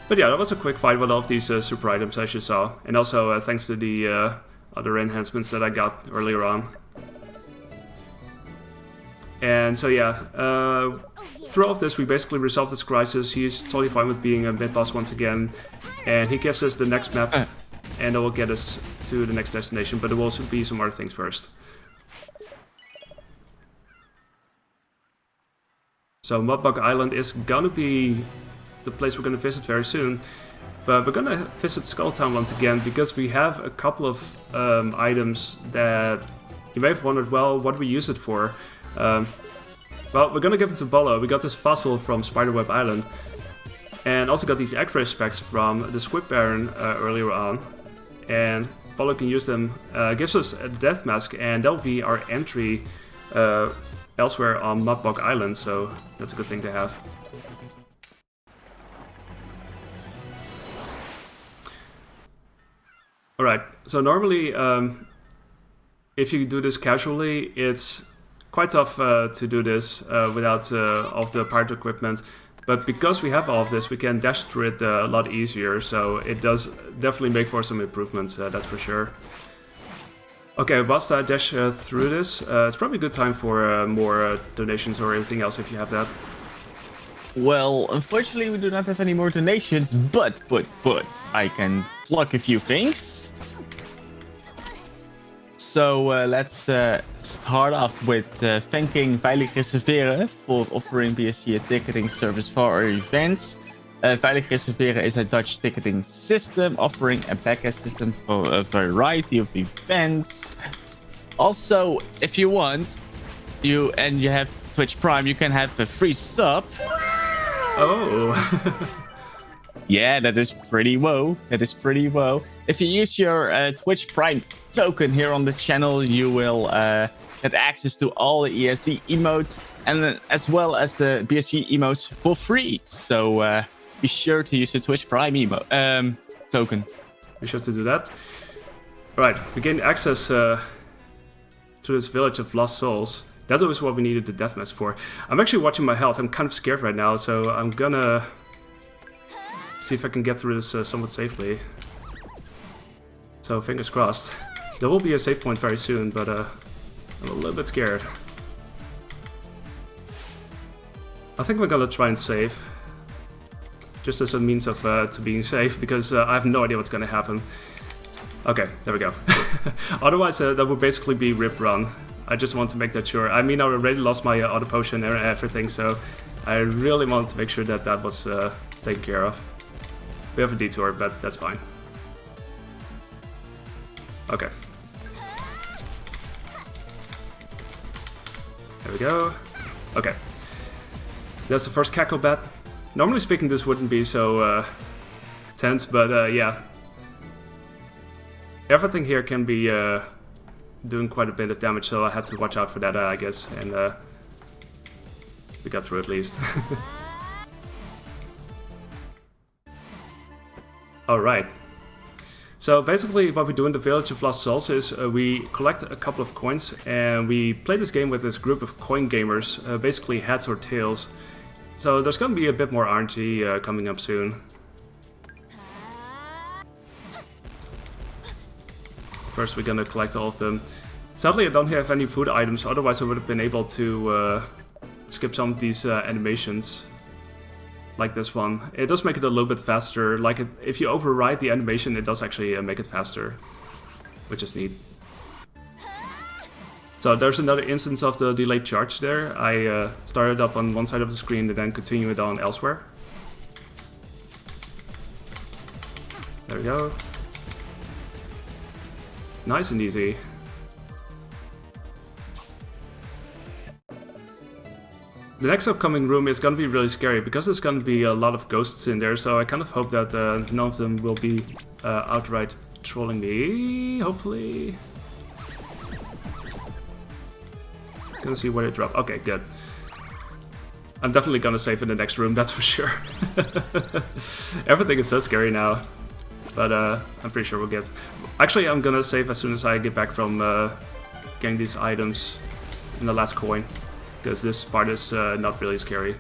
But yeah, that was a quick fight with all of these super items, as you saw, and also thanks to the other enhancements that I got earlier on. And so yeah, through all of this we basically resolved this crisis. He's totally fine with being a mid-boss once again, and he gives us the next map, and that will get us to the next destination, but there will also be some other things first. So Mudbug Island is gonna be the place we're gonna visit very soon, but we're gonna visit Skulltown once again, because we have a couple of items that you may have wondered, well, what do we use it for? Well, we're gonna give it to Bolo. We got this fossil from Spiderweb Island, and also got these X-ray specs from the Squid Baron earlier on. And Bolo can use them, gives us a death mask, and that'll be our entry elsewhere on Mudbug Island, so that's a good thing to have. Alright, so normally if you do this casually, it's quite tough to do this without all of the pirate equipment, but because we have all of this, we can dash through it a lot easier, so it does definitely make for some improvements, that's for sure. Okay, whilst I dash through this, it's probably a good time for more donations or anything else if you have that. Well, unfortunately we do not have any more donations, but I can plug a few things. So let's start off with thanking Veilig Reserveren for offering BSG a ticketing service for our events. Veilig Reserveren is a Dutch ticketing system offering a backend system for a variety of events. Also, if you want, you have Twitch Prime, you can have a free sub. Oh. Yeah, that is pretty whoa. That is pretty whoa. If you use your Twitch Prime token here on the channel, you will get access to all the ESC emotes, and as well as the BSG emotes for free. So be sure to use the Twitch Prime token. Be sure to do that. Right, we gain access to this village of lost souls. That was what we needed the death mask for. I'm actually watching my health. I'm kind of scared right now, so I'm gonna see if I can get through this somewhat safely. So fingers crossed. There will be a save point very soon, but I'm a little bit scared. I think we're gonna try and save, just as a means of to being safe, because I have no idea what's gonna happen. Okay, there we go. Otherwise, that would basically be rip run. I just want to make that sure. I mean, I already lost my auto potion and everything, so I really wanted to make sure that that was taken care of. We have a detour, but that's fine. Okay. There we go. Okay. That's the first cackle bat. Normally speaking, this wouldn't be so tense, but yeah. Everything here can be doing quite a bit of damage, so I had to watch out for that, I guess, and we got through at least. Alright. So basically what we do in the Village of Lost Souls is we collect a couple of coins, and we play this game with this group of coin gamers, basically heads or tails. So there's going to be a bit more RNG coming up soon. First we're going to collect all of them. Sadly I don't have any food items, otherwise I would have been able to skip some of these animations. Like this one. It does make it a little bit faster. Like if you override the animation, it does actually make it faster, which is neat. So there's another instance of the delayed charge there. I started up on one side of the screen and then continue it on elsewhere. There we go. Nice and easy. The next upcoming room is gonna be really scary because there's gonna be a lot of ghosts in there, so I kind of hope that none of them will be outright trolling me, hopefully. Gonna see where they drop. Okay, good. I'm definitely gonna save in the next room, that's for sure. Everything is so scary now. But I'm pretty sure we'll get... Actually, I'm gonna save as soon as I get back from getting these items in the last coin. Because this part is not really scary.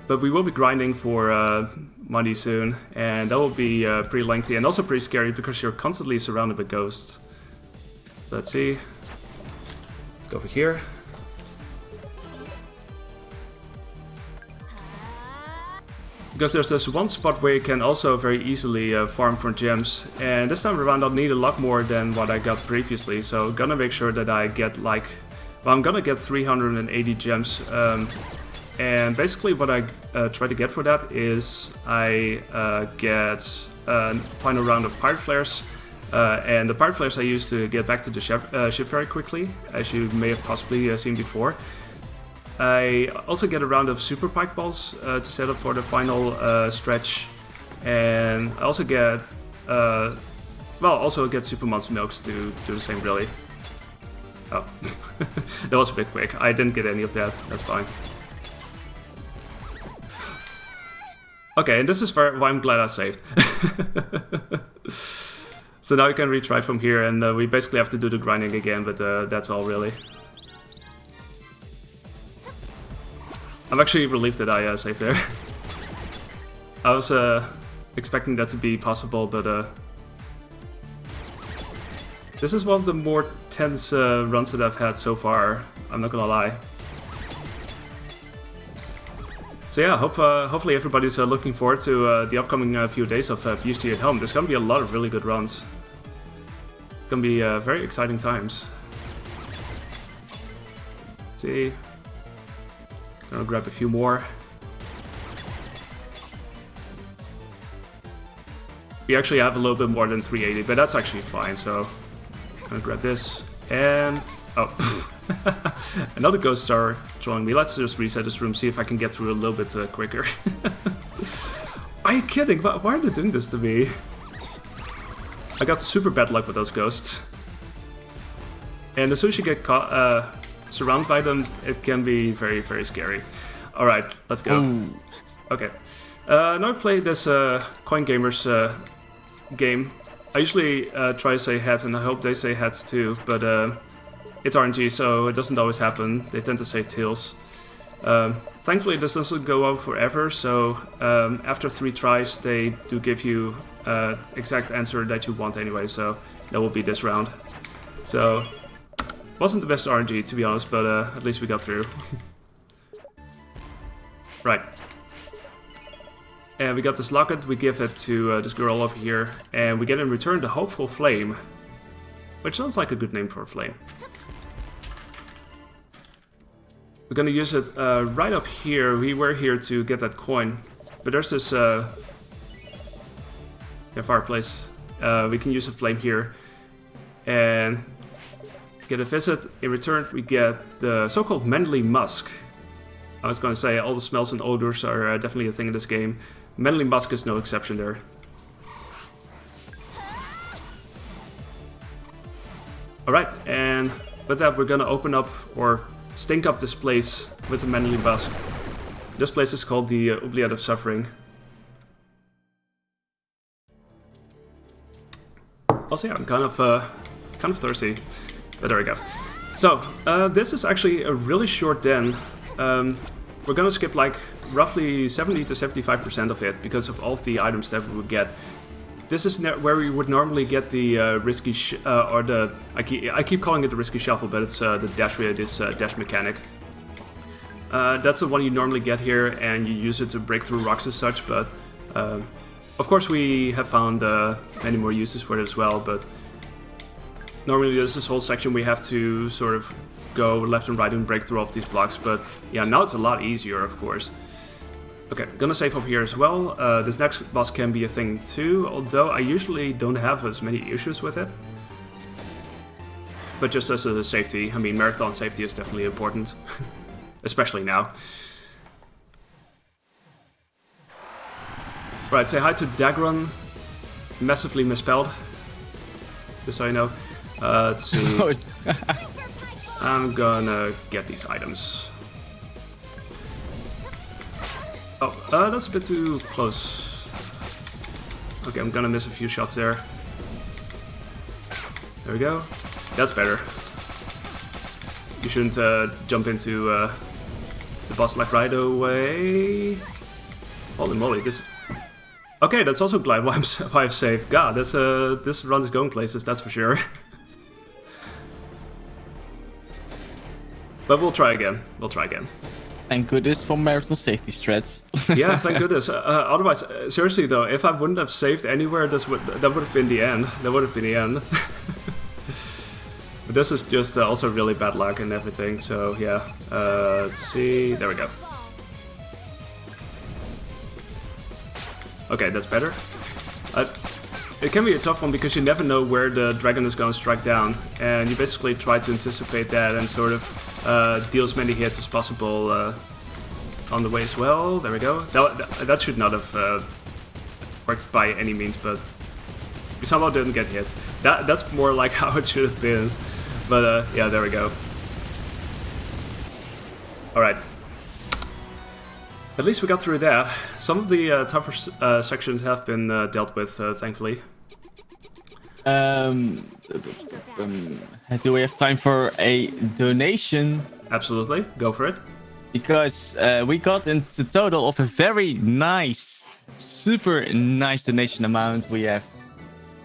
But we will be grinding for money soon. And that will be pretty lengthy and also pretty scary because you're constantly surrounded by ghosts. So let's see. Let's go over here. Because there's this one spot where you can also very easily farm for gems, and this time around I'll need a lot more than what I got previously, so gonna make sure that I get like, well, I'm gonna get 380 gems, and basically what I try to get for that is I get a final round of pirate flares, and the pirate flares I use to get back to the ship very quickly, as you may have possibly seen before. I also get a round of super pike balls to set up for the final stretch, and I also get, super monster milks to do the same, really. Oh, that was a bit quick. I didn't get any of that. That's fine. Okay, and this is why I'm glad I saved. So now we can retry from here, and we basically have to do the grinding again, but that's all really. I'm actually relieved that I saved there. I was expecting that to be possible, but this is one of the more tense runs that I've had so far, I'm not gonna lie. So yeah, hopefully everybody's looking forward to the upcoming few days of BSG at home. There's gonna be a lot of really good runs. It's gonna be very exciting times. See. Gonna grab a few more. We actually have a little bit more than 380, but that's actually fine, so I'm gonna grab this, and oh, another ghost star trolling me. Let's just reset this room, see if I can get through a little bit quicker. Are you kidding? Why are they doing this to me? I got super bad luck with those ghosts. And as soon as you get caught, surrounded by them, it can be very, very scary. Alright, let's go. Ooh. Okay. Now I play this Coin Gamers game. I usually try to say heads, and I hope they say heads too, but it's RNG, so it doesn't always happen. They tend to say tails. Thankfully, this doesn't go on forever, so after 3 tries, they do give you exact answer that you want anyway, so that will be this round. So, wasn't the best RNG, to be honest, but at least we got through. Right. And we got this locket, we give it to this girl over here, and we get in return the Hopeful Flame. Which sounds like a good name for a flame. We're gonna use it right up here. We were here to get that coin, but there's this fireplace. We can use a flame here, and get a visit. In return, we get the so-called manly musk. I was gonna say all the smells and odors are definitely a thing in this game. Manly musk is no exception there. Alright, and with that we're gonna open up, or stink up this place with the manly musk. This place is called the Oubliette of Suffering. Also, yeah, I'm kind of thirsty, but there we go. So, this is actually a really short den. We're gonna skip like roughly 70 to 75% of it because of all of the items that we would get. This is where we would normally get the risky or the I keep calling it the risky shuffle, but it's the dash dash mechanic. That's the one you normally get here, and you use it to break through rocks and such. But of course, we have found many more uses for it as well. But Normally there's this whole section we have to sort of go left and right and break through all of these blocks, but yeah, now it's a lot easier, of course. Okay, gonna save over here as well. This next boss can be a thing too, although I usually don't have as many issues with it. But just as a safety, I mean, marathon safety is definitely important, especially now. Right, say hi to Dagron. Massively misspelled, just so you know. Let's see. I'm gonna get these items. Oh, that's a bit too close. Okay, I'm gonna miss a few shots there. There we go. That's better. You shouldn't jump into the boss like right away. Holy moly, this... Okay, that's also glad why I've saved. God, that's this run is going places, that's for sure. But we'll try again. We'll try again. Thank goodness for marital safety strats. Yeah, thank goodness. Otherwise, seriously though, if I wouldn't have saved anywhere, that would have been the end. That would have been the end. But this is just also really bad luck and everything. So yeah, let's see. There we go. Okay, that's better. It can be a tough one because you never know where the dragon is going to strike down, and you basically try to anticipate that and sort of deal as many hits as possible on the way as well. There we go. That should not have worked by any means, but we somehow didn't get hit. That's more like how it should have been. But yeah, there we go. Alright. At least we got through that. Some of the tougher sections have been dealt with, thankfully. Do we have time for a donation? Absolutely, go for it. Because we got into total of a very nice, super nice donation amount. We have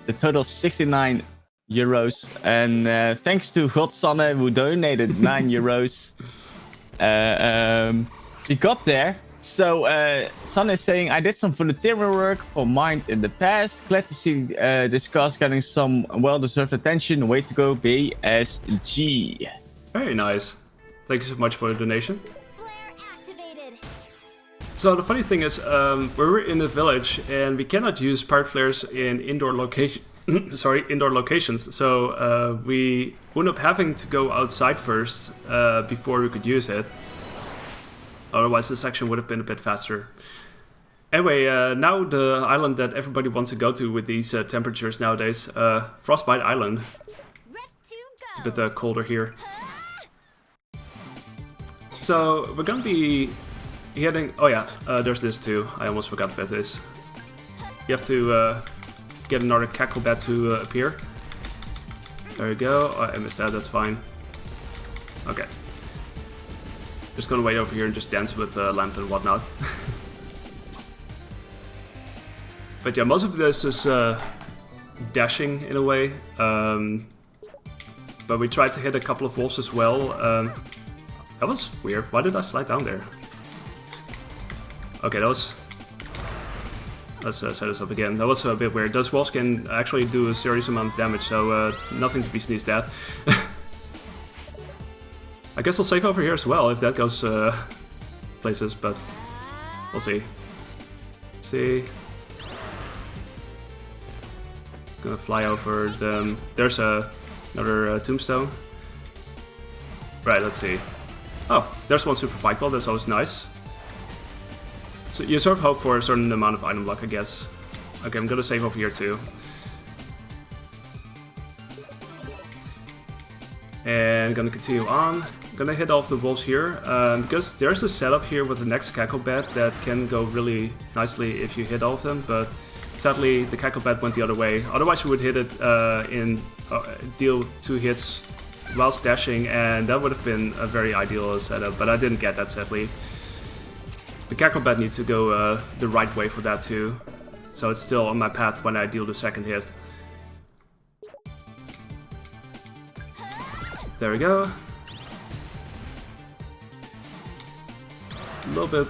the total of 69 euros. And thanks to Godsanne, who donated 9 euros. We got there. So, Son is saying, I did some volunteer work for Mind in the past. Glad to see this cause getting some well-deserved attention. Way to go, BSG. Very nice. Thank you so much for the donation. So the funny thing is, we're in a village and we cannot use pirate flares in indoor locations. So we wound up having to go outside first before we could use it. Otherwise, the section would have been a bit faster. Anyway, now the island that everybody wants to go to with these temperatures nowadays, Frostbite Island. It's a bit colder here. So we're gonna be heading. Oh yeah, there's this too. I almost forgot about this. You have to get another cackle bat to appear. There you go. Oh, I missed that. That's fine. Okay. Just gonna wait over here and just dance with lamp and whatnot. But yeah, most of this is dashing in a way. But we tried to hit a couple of wolves as well. That was weird. Why did I slide down there? Okay, that was... Let's set this up again. That was a bit weird. Those wolves can actually do a serious amount of damage, so nothing to be sneezed at. I guess I'll save over here as well if that goes places, but we'll see. Let's see. Gonna fly over them. There's another tombstone. Right, let's see. Oh, there's one super fight ball. That's always nice. So you sort of hope for a certain amount of item luck, I guess. Okay, I'm gonna save over here too. And gonna continue on. Gonna hit off the wolves here, because there's a setup here with the next cackle bat that can go really nicely if you hit all of them, but sadly the cackle bat went the other way. Otherwise you would hit it deal 2 hits whilst dashing, and that would have been a very ideal setup, but I didn't get that sadly. The cackle bat needs to go the right way for that too, so it's still on my path when I deal the second hit. There we go. A little bit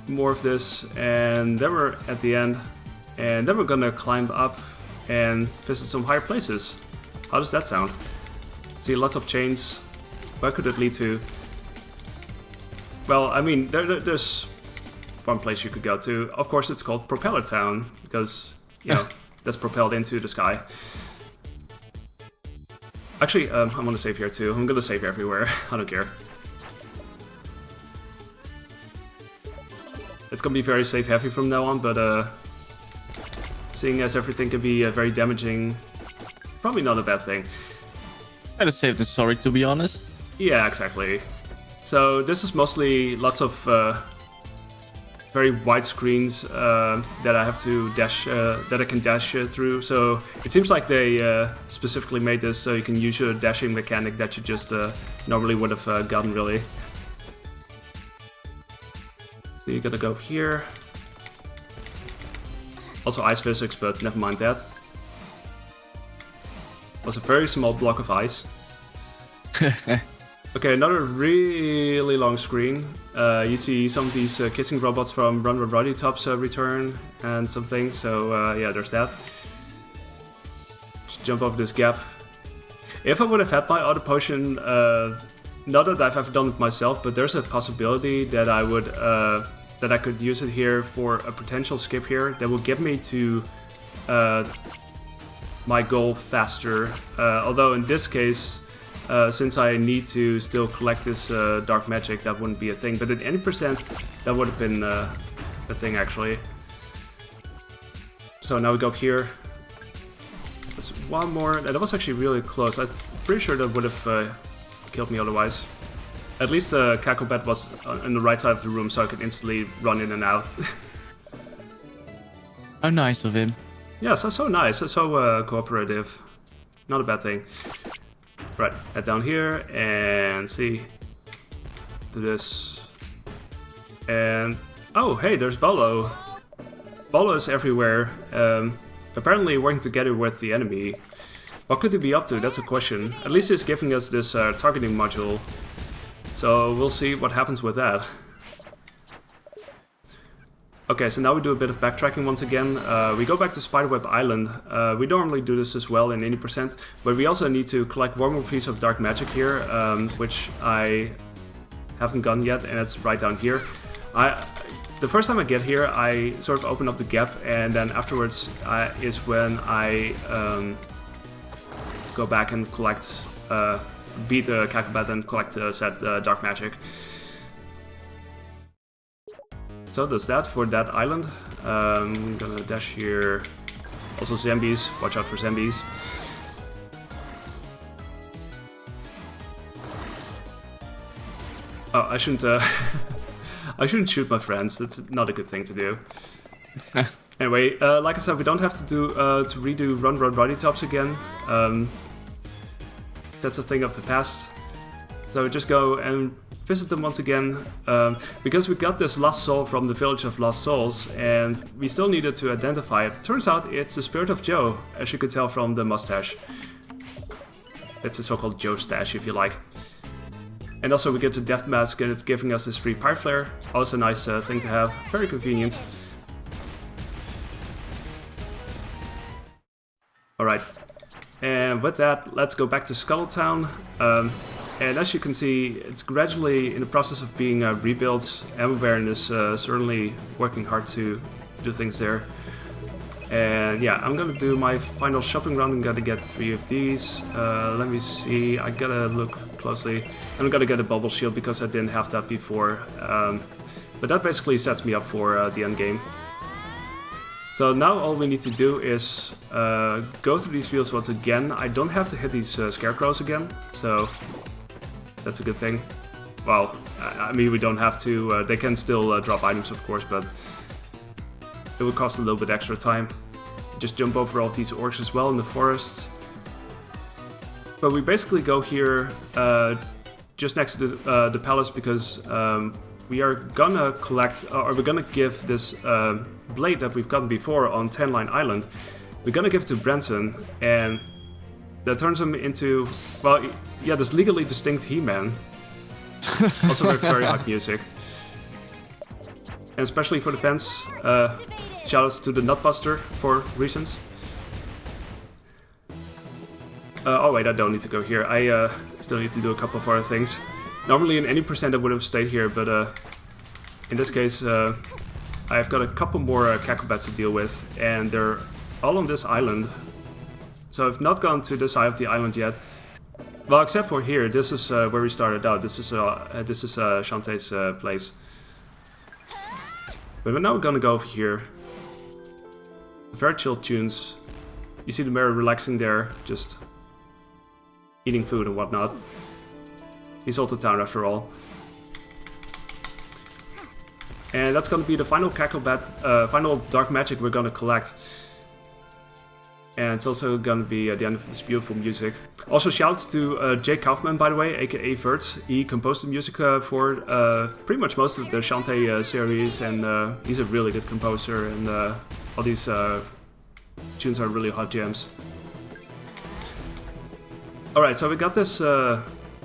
more of this, and then we're at the end, and then we're gonna climb up and visit some higher places. How does that sound? See, lots of chains. Where could it lead to? Well, I mean, there's one place you could go to. Of course, it's called Propeller Town, because, you know, that's propelled into the sky. Actually, I'm gonna save here too. I'm gonna save everywhere. I don't care. It's gonna be very save heavy from now on, but seeing as everything can be very damaging, probably not a bad thing. Better safe than sorry, to be honest. Yeah, exactly. So this is mostly lots of very wide screens that I have to dash, that I can dash through. So it seems like they specifically made this so you can use your dashing mechanic that you just normally would have gotten, really. So you gotta go here. Also ice physics, but never mind that. Was a very small block of ice. Okay, another really long screen. You see some of these kissing robots from Run Run Roddy Top's return and some things. So yeah, there's that. Just jump over this gap. If I would have had my auto potion, not that I've ever done it myself, but there's a possibility that I would that I could use it here for a potential skip here that will get me to my goal faster. Although in this case, since I need to still collect this dark magic, that wouldn't be a thing. But at any percent, that would have been a thing actually. So now we go up here. There's one more. That was actually really close. I'm pretty sure that would have killed me otherwise. At least the Cacklebat was on the right side of the room, so I could instantly run in and out. How nice of him. Yeah, so nice, so cooperative. Not a bad thing. Right, head down here and see. Do this. And oh, hey, there's Bolo. Bolo is everywhere. Apparently working together with the enemy. What could he be up to? That's a question. At least he's giving us this targeting module. So we'll see what happens with that. Okay, so now we do a bit of backtracking once again. We go back to Spiderweb Island. We normally do this as well in 80%, but we also need to collect one more piece of dark magic here, which I haven't gotten yet, and it's right down here. The first time I get here, I sort of open up the gap, and then afterwards is when I go back and collect, beat the Cacklebat and collect said dark magic. So that's that for that island. I'm gonna dash here. Also zombies, watch out for zombies. Oh, I shouldn't I shouldn't shoot my friends. That's not a good thing to do. Anyway, like I said, we don't have to do to redo Run Run Roddy Tops again. That's a thing of the past. So just go and visit them once again, because we got this lost soul from the village of Lost Souls, and we still needed to identify it. Turns out it's the spirit of Joe, as you could tell from the mustache. It's a so-called Joe stash, if you like. And also we get the death mask, and it's giving us this free pyre flare. Also a nice thing to have, very convenient. Alright, and with that, let's go back to Skulltown. And as you can see, it's gradually in the process of being rebuilt. Amberbaron is certainly working hard to do things there. And yeah, I'm gonna do my final shopping run. I'm gonna get 3 of these. Let me see, I gotta look closely. I'm gonna get a bubble shield because I didn't have that before. But that basically sets me up for the end game. So now all we need to do is go through these fields once again. I don't have to hit these scarecrows again, so that's a good thing. Well, I mean, we don't have to. They can still drop items, of course, but it would cost a little bit extra time. Just jump over all these orcs as well in the forest. But we basically go here just next to the palace because we are gonna collect, or we're gonna give this blade that we've gotten before on Tenline Island. We're gonna give it to Branson, and that turns him into, well, yeah, this legally distinct He-Man. Also with very hot music. And especially for the fans, shoutouts to the Nutbuster for reasons. Oh wait, I don't need to go here. I still need to do a couple of other things. Normally in any percent I would have stayed here, but in this case I've got a couple more cacklebats to deal with, and they're all on this island. So I've not gone to this side of the island yet. Well, except for here. This is where we started out. This is Shantae's place. But we're now gonna go over here. Very chill tunes. You see the mayor relaxing there, just eating food and whatnot. He's old to town after all. And that's gonna be the final cacklebat, final dark magic we're gonna collect. And it's also gonna be at the end of this beautiful music. Also shouts to Jake Kaufman, by the way, aka Vert. He composed the music for pretty much most of the Shantae series, and he's a really good composer, and all these tunes are really hot jams. Alright, so we got this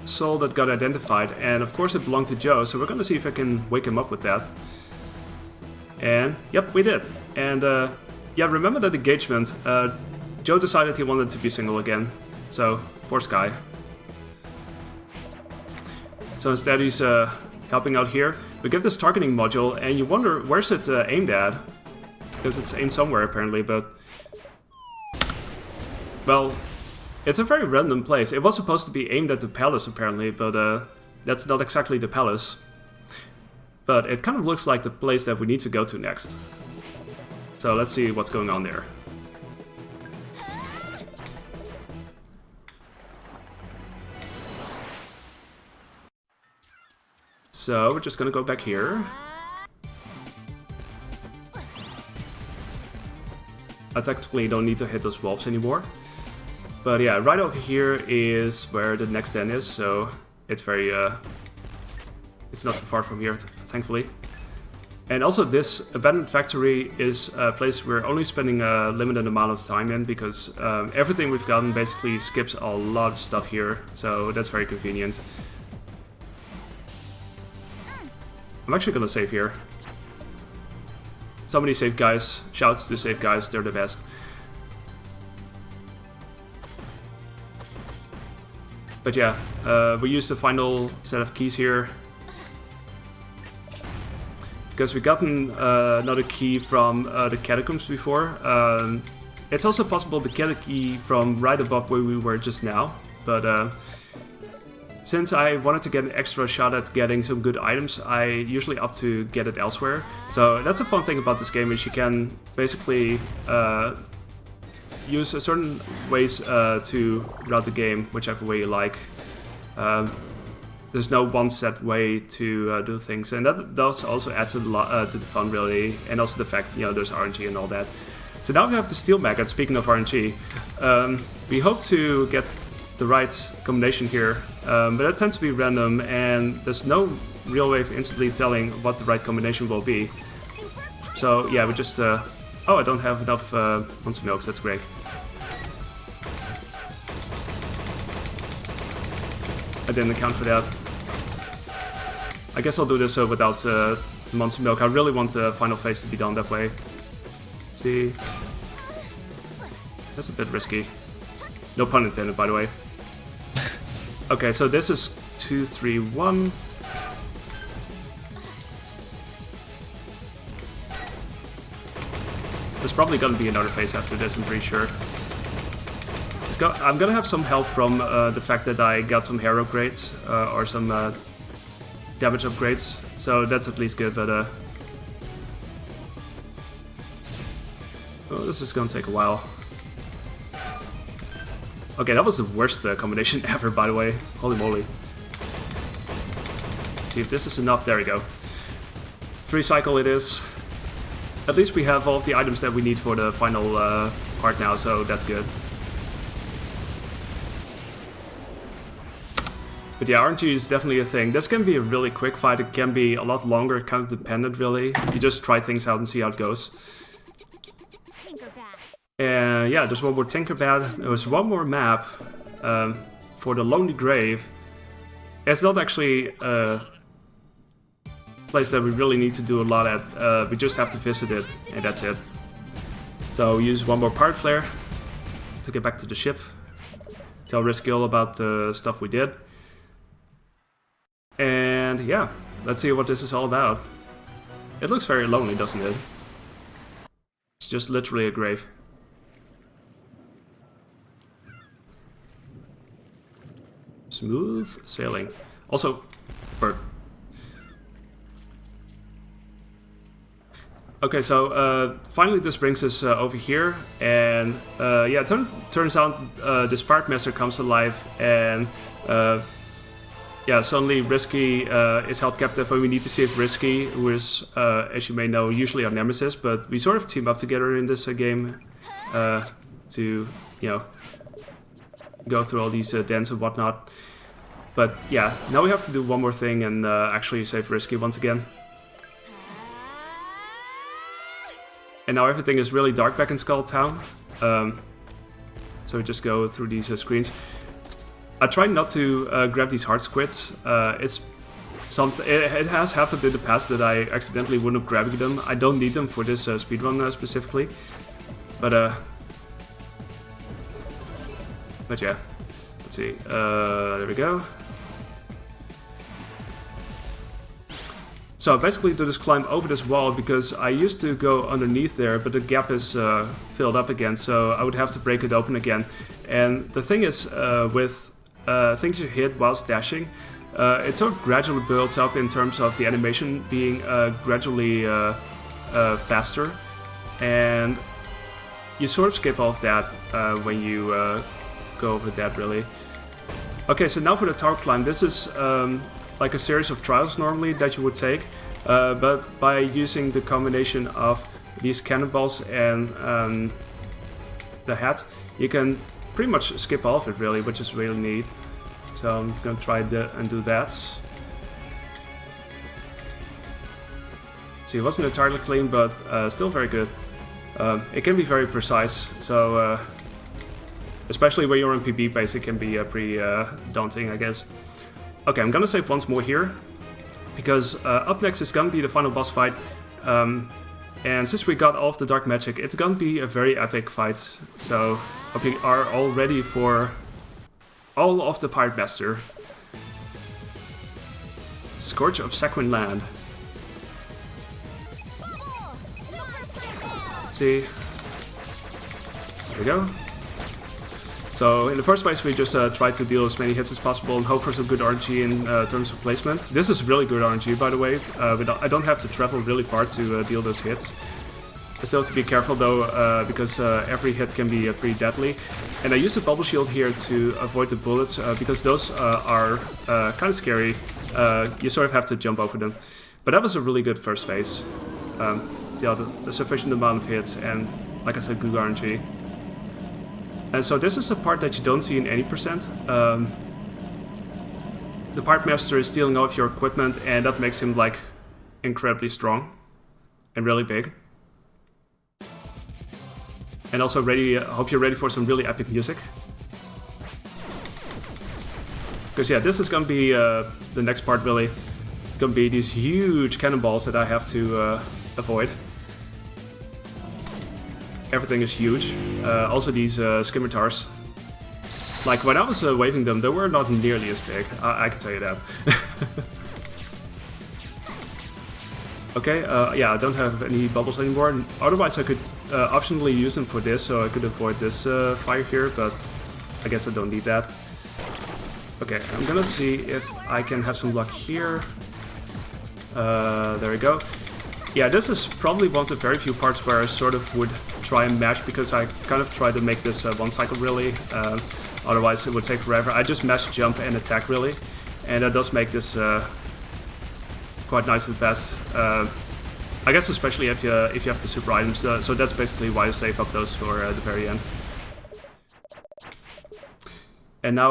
soul that got identified, and of course it belonged to Joe, so we're gonna see if I can wake him up with that. And yep, we did. And yeah, remember that engagement. Joe decided he wanted to be single again, so poor Sky. So instead he's helping out here. We get this targeting module, and you wonder where's it aimed at? Because it's aimed somewhere apparently, but... Well, it's a very random place. It was supposed to be aimed at the palace apparently, but that's not exactly the palace. But it kind of looks like the place that we need to go to next. So let's see what's going on there. So we're just gonna go back here. I technically don't need to hit those wolves anymore. But yeah, right over here is where the next den is, so it's very it's not too far from here, thankfully. And also this abandoned factory is a place we're only spending a limited amount of time in, because everything we've gotten basically skips a lot of stuff here, so that's very convenient. I'm actually gonna save here. So many save guys, shouts to save guys, they're the best. But yeah, we used the final set of keys here. Because we've gotten another key from the catacombs before. It's also possible to get a key from right above where we were just now. But since I wanted to get an extra shot at getting some good items, I usually opt to get it elsewhere. So that's a fun thing about this game, is you can basically use certain ways to route the game, whichever way you like. There's no one set way to do things, and that does also add to the fun, really, and also the fact, you know, there's RNG and all that. So now we have the steel maggot. Speaking of RNG, we hope to get the right combination here, but it tends to be random, and there's no real way of instantly telling what the right combination will be. So yeah, we just oh, I don't have enough monster milks. That's great. I didn't account for that. I guess I'll do this without monster milk. I really want the final phase to be done that way. Let's see, that's a bit risky. No pun intended, by the way. Okay, so this is 2, 3, 1. There's probably gonna be another phase after this, I'm pretty sure. I'm gonna have some help from the fact that I got some hair upgrades or some damage upgrades, so that's at least good, but oh, this is gonna take a while. Okay, that was the worst combination ever, by the way. Holy moly. Let's see if this is enough. There we go. 3 cycle it is. At least we have all of the items that we need for the final part now, so that's good. But yeah, RNG is definitely a thing. This can be a really quick fight. It can be a lot longer, kind of dependent, really. You just try things out and see how it goes. And yeah, there's one more Tinkerbad. There's one more map for the Lonely Grave. It's not actually a place that we really need to do a lot at. We just have to visit it, and that's it. So we use one more Pirate Flare to get back to the ship. tell Risky all about the stuff we did. And yeah, let's see what this is all about. It looks very lonely, doesn't it? It's just literally a grave. Smooth sailing. Also, bird. Okay, so finally this brings us over here, and yeah, it turns out this Pirate Master comes alive, and yeah, suddenly Risky is held captive, and we need to save Risky, who is, as you may know, usually our nemesis, but we sort of team up together in this game to, you know, go through all these dens and whatnot. But yeah, now we have to do one more thing and actually save Risky once again. And now everything is really dark back in Skulltown. So we just go through these screens. I try not to grab these hard squids. It has happened in the past that I accidentally wound up grabbing them. I don't need them for this speedrun specifically. But yeah, let's see. There we go. So basically to just climb over this wall, because I used to go underneath there, but the gap is filled up again, so I would have to break it open again. And the thing is, with things you hit whilst dashing, it sort of gradually builds up in terms of the animation being gradually faster, and you sort of skip off that when you go over that, really. Okay, so now for the tower climb. This is like a series of trials normally that you would take, but by using the combination of these cannonballs and the hat, you can pretty much skip all of it, really, which is really neat. So I'm gonna try and do that. See, it wasn't entirely clean, but still very good. It can be very precise, so especially when you're on PB base, it can be pretty daunting, I guess. Okay, I'm gonna save once more here, because up next is gonna be the final boss fight. And since we got all of the dark magic, it's gonna be a very epic fight. So hope you are all ready for all of the Pirate Master. Scourge of Sacchin Land. Let's see. There we go. So in the first place, we just try to deal as many hits as possible and hope for some good RNG in terms of placement. This is really good RNG, by the way. I don't have to travel really far to deal those hits. I still have to be careful though, because every hit can be pretty deadly. And I use a bubble shield here to avoid the bullets, because those are kind of scary. You sort of have to jump over them. But that was a really good first phase. Yeah, the sufficient amount of hits and, like I said, good RNG. And so this is the part that you don't see in any percent. The Pirate Master is stealing all of your equipment, and that makes him like incredibly strong and really big. And also hope you're ready for some really epic music. Because yeah, this is gonna be the next part really. It's gonna be these huge cannonballs that I have to avoid. Everything is huge. Also these scimitars. Like when I was waving them, they were not nearly as big. I can tell you that. Okay, yeah, I don't have any bubbles anymore. Otherwise I could optionally use them for this, so I could avoid this fire here, but I guess I don't need that. Okay, I'm gonna see if I can have some luck here. There we go. Yeah, this is probably one of the very few parts where I sort of would try and mash, because I kind of try to make this one cycle really. Otherwise it would take forever. I just mash, jump and attack really. And that does make this quite nice and fast. I guess especially if you have the super items. So that's basically why I save up those for the very end. And now,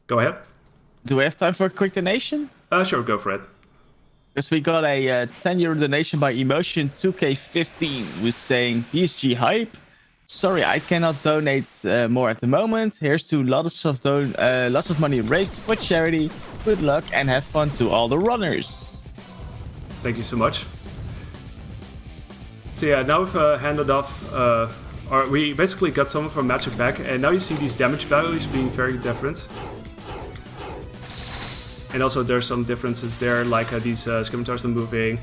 go ahead. Do we have time for a quick donation? Sure, go for it. Because we got a 10 € donation by Emotion 2K15 who's saying BSG hype. Sorry, I cannot donate more at the moment. Here's to lots of money raised for charity. Good luck and have fun to all the runners. Thank you so much. So yeah, now we've handed off our or we basically got some of our magic back, and now you see these damage values being very different. And also there's some differences there, like these scimitars are moving.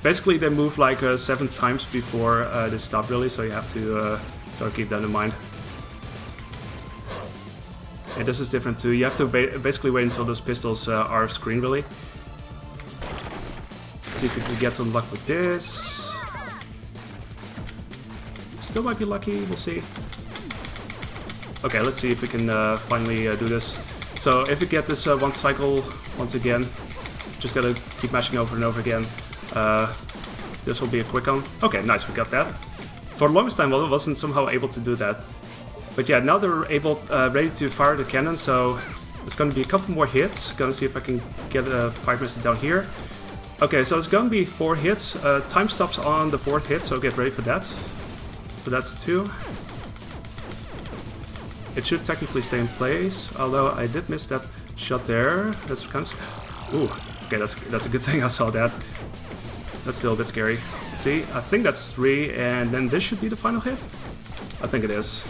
Basically they move like 7 times before they stop really, so you have to sort of keep that in mind. And this is different too, you have to basically wait until those pistols are off screen really. See if we can get some luck with this. Still might be lucky, we'll see. Okay, let's see if we can finally do this. So if we get this one cycle once again, just gotta keep mashing over and over again. This will be a quick one. Okay, nice, we got that. For the longest time I wasn't somehow able to do that. But yeah, now they're able, ready to fire the cannon, so it's gonna be a couple more hits. Gonna see if I can get a 5 minutes down here. Okay, so it's gonna be 4 hits. Time stops on the 4th hit, so get ready for that. So that's 2. It should technically stay in place, although I did miss that shot there. That's kind of... Ooh, okay, that's a good thing I saw that. That's still a bit scary. See, I think that's 3, and then this should be the final hit? I think it is.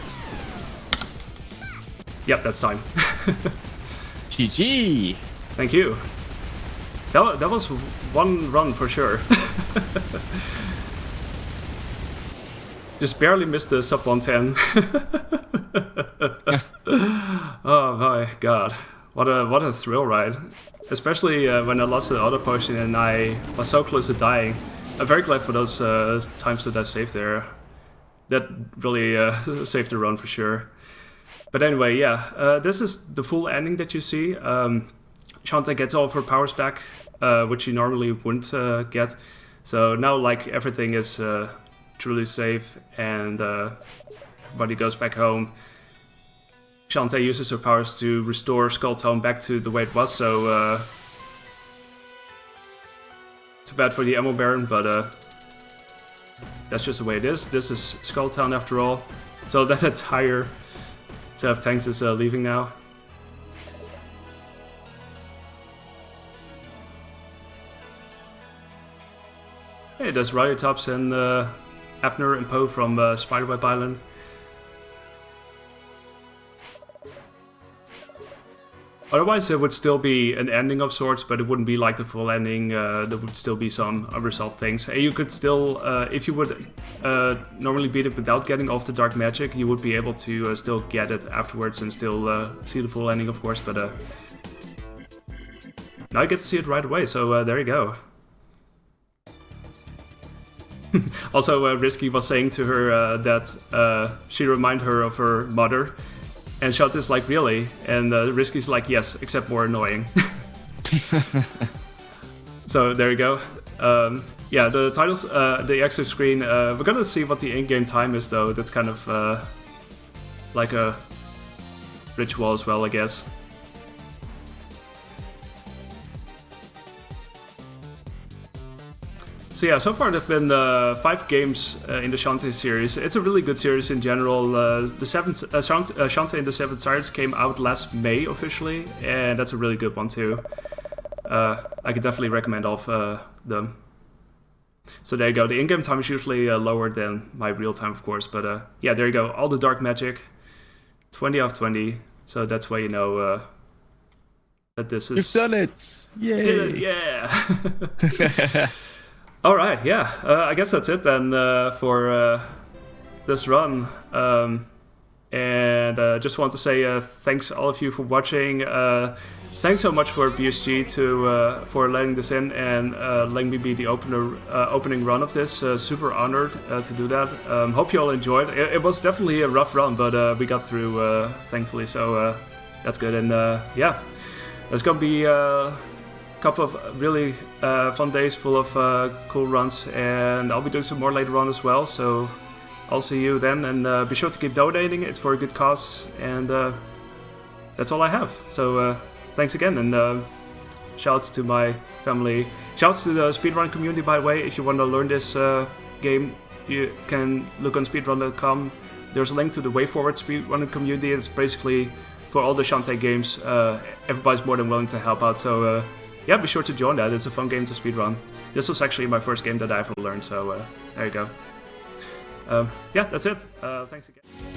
Yep, that's time. GG! Thank you. That was one run for sure. Just barely missed the sub 110. Oh my god. What a thrill ride. Especially when I lost the auto potion and I was so close to dying. I'm very glad for those times that I saved there. That really saved the run for sure. But anyway, yeah, this is the full ending that you see. Shantae gets all of her powers back, which she normally wouldn't get. So now, like, everything is truly safe, and everybody goes back home. Shantae uses her powers to restore Skulltown back to the way it was, so too bad for the Ammo Baron, but that's just the way it is. This is Skulltown after all. So that entire set of tanks is leaving now. Hey, there's Ryotops and Abner and Poe from Spiderweb Island. Otherwise, it would still be an ending of sorts, but it wouldn't be like the full ending. There would still be some unresolved things. And you could still, if you would normally beat it without getting off the dark magic, you would be able to still get it afterwards and still see the full ending, of course. But now I get to see it right away, so there you go. Also, Risky was saying to her that she reminded her of her mother. And Shantae's like, really? And Risky's like, yes, except more annoying. So there you go. Yeah, the titles, the exit screen, we're gonna see what the in-game time is though. That's kind of like a ritual as well, I guess. So yeah, so far there have been 5 games in the Shantae series. It's a really good series in general. The seventh Shantae and the Seven Sirens came out last May officially, and that's a really good one too. I could definitely recommend all of them. So there you go. The in-game time is usually lower than my real time, of course, but yeah, there you go. All the dark magic, 20 out of 20. So that's why you know that this is. You've done it! Yay! Did it, yeah. Alright, yeah, I guess that's it then for this run. And just want to say thanks all of you for watching. Thanks so much for BSG for letting this in and letting me be the opening run of this. Super honored to do that. Hope you all enjoyed. It was definitely a rough run, but we got through thankfully, so that's good. And yeah, there's gonna be couple of really fun days full of cool runs, and I'll be doing some more later on as well, so I'll see you then, and be sure to keep donating. It's for a good cause, and that's all I have. So thanks again, and shouts to my family, shouts to the speedrun community, by the way. If you want to learn this game, you can look on speedrun.com. There's a link to the Way Forward speedrunning community. It's basically for all the Shantae games. Everybody's more than willing to help out, so yeah, be sure to join that. It's a fun game to speedrun. This was actually my first game that I ever learned, so there you go. Yeah, that's it. Thanks again.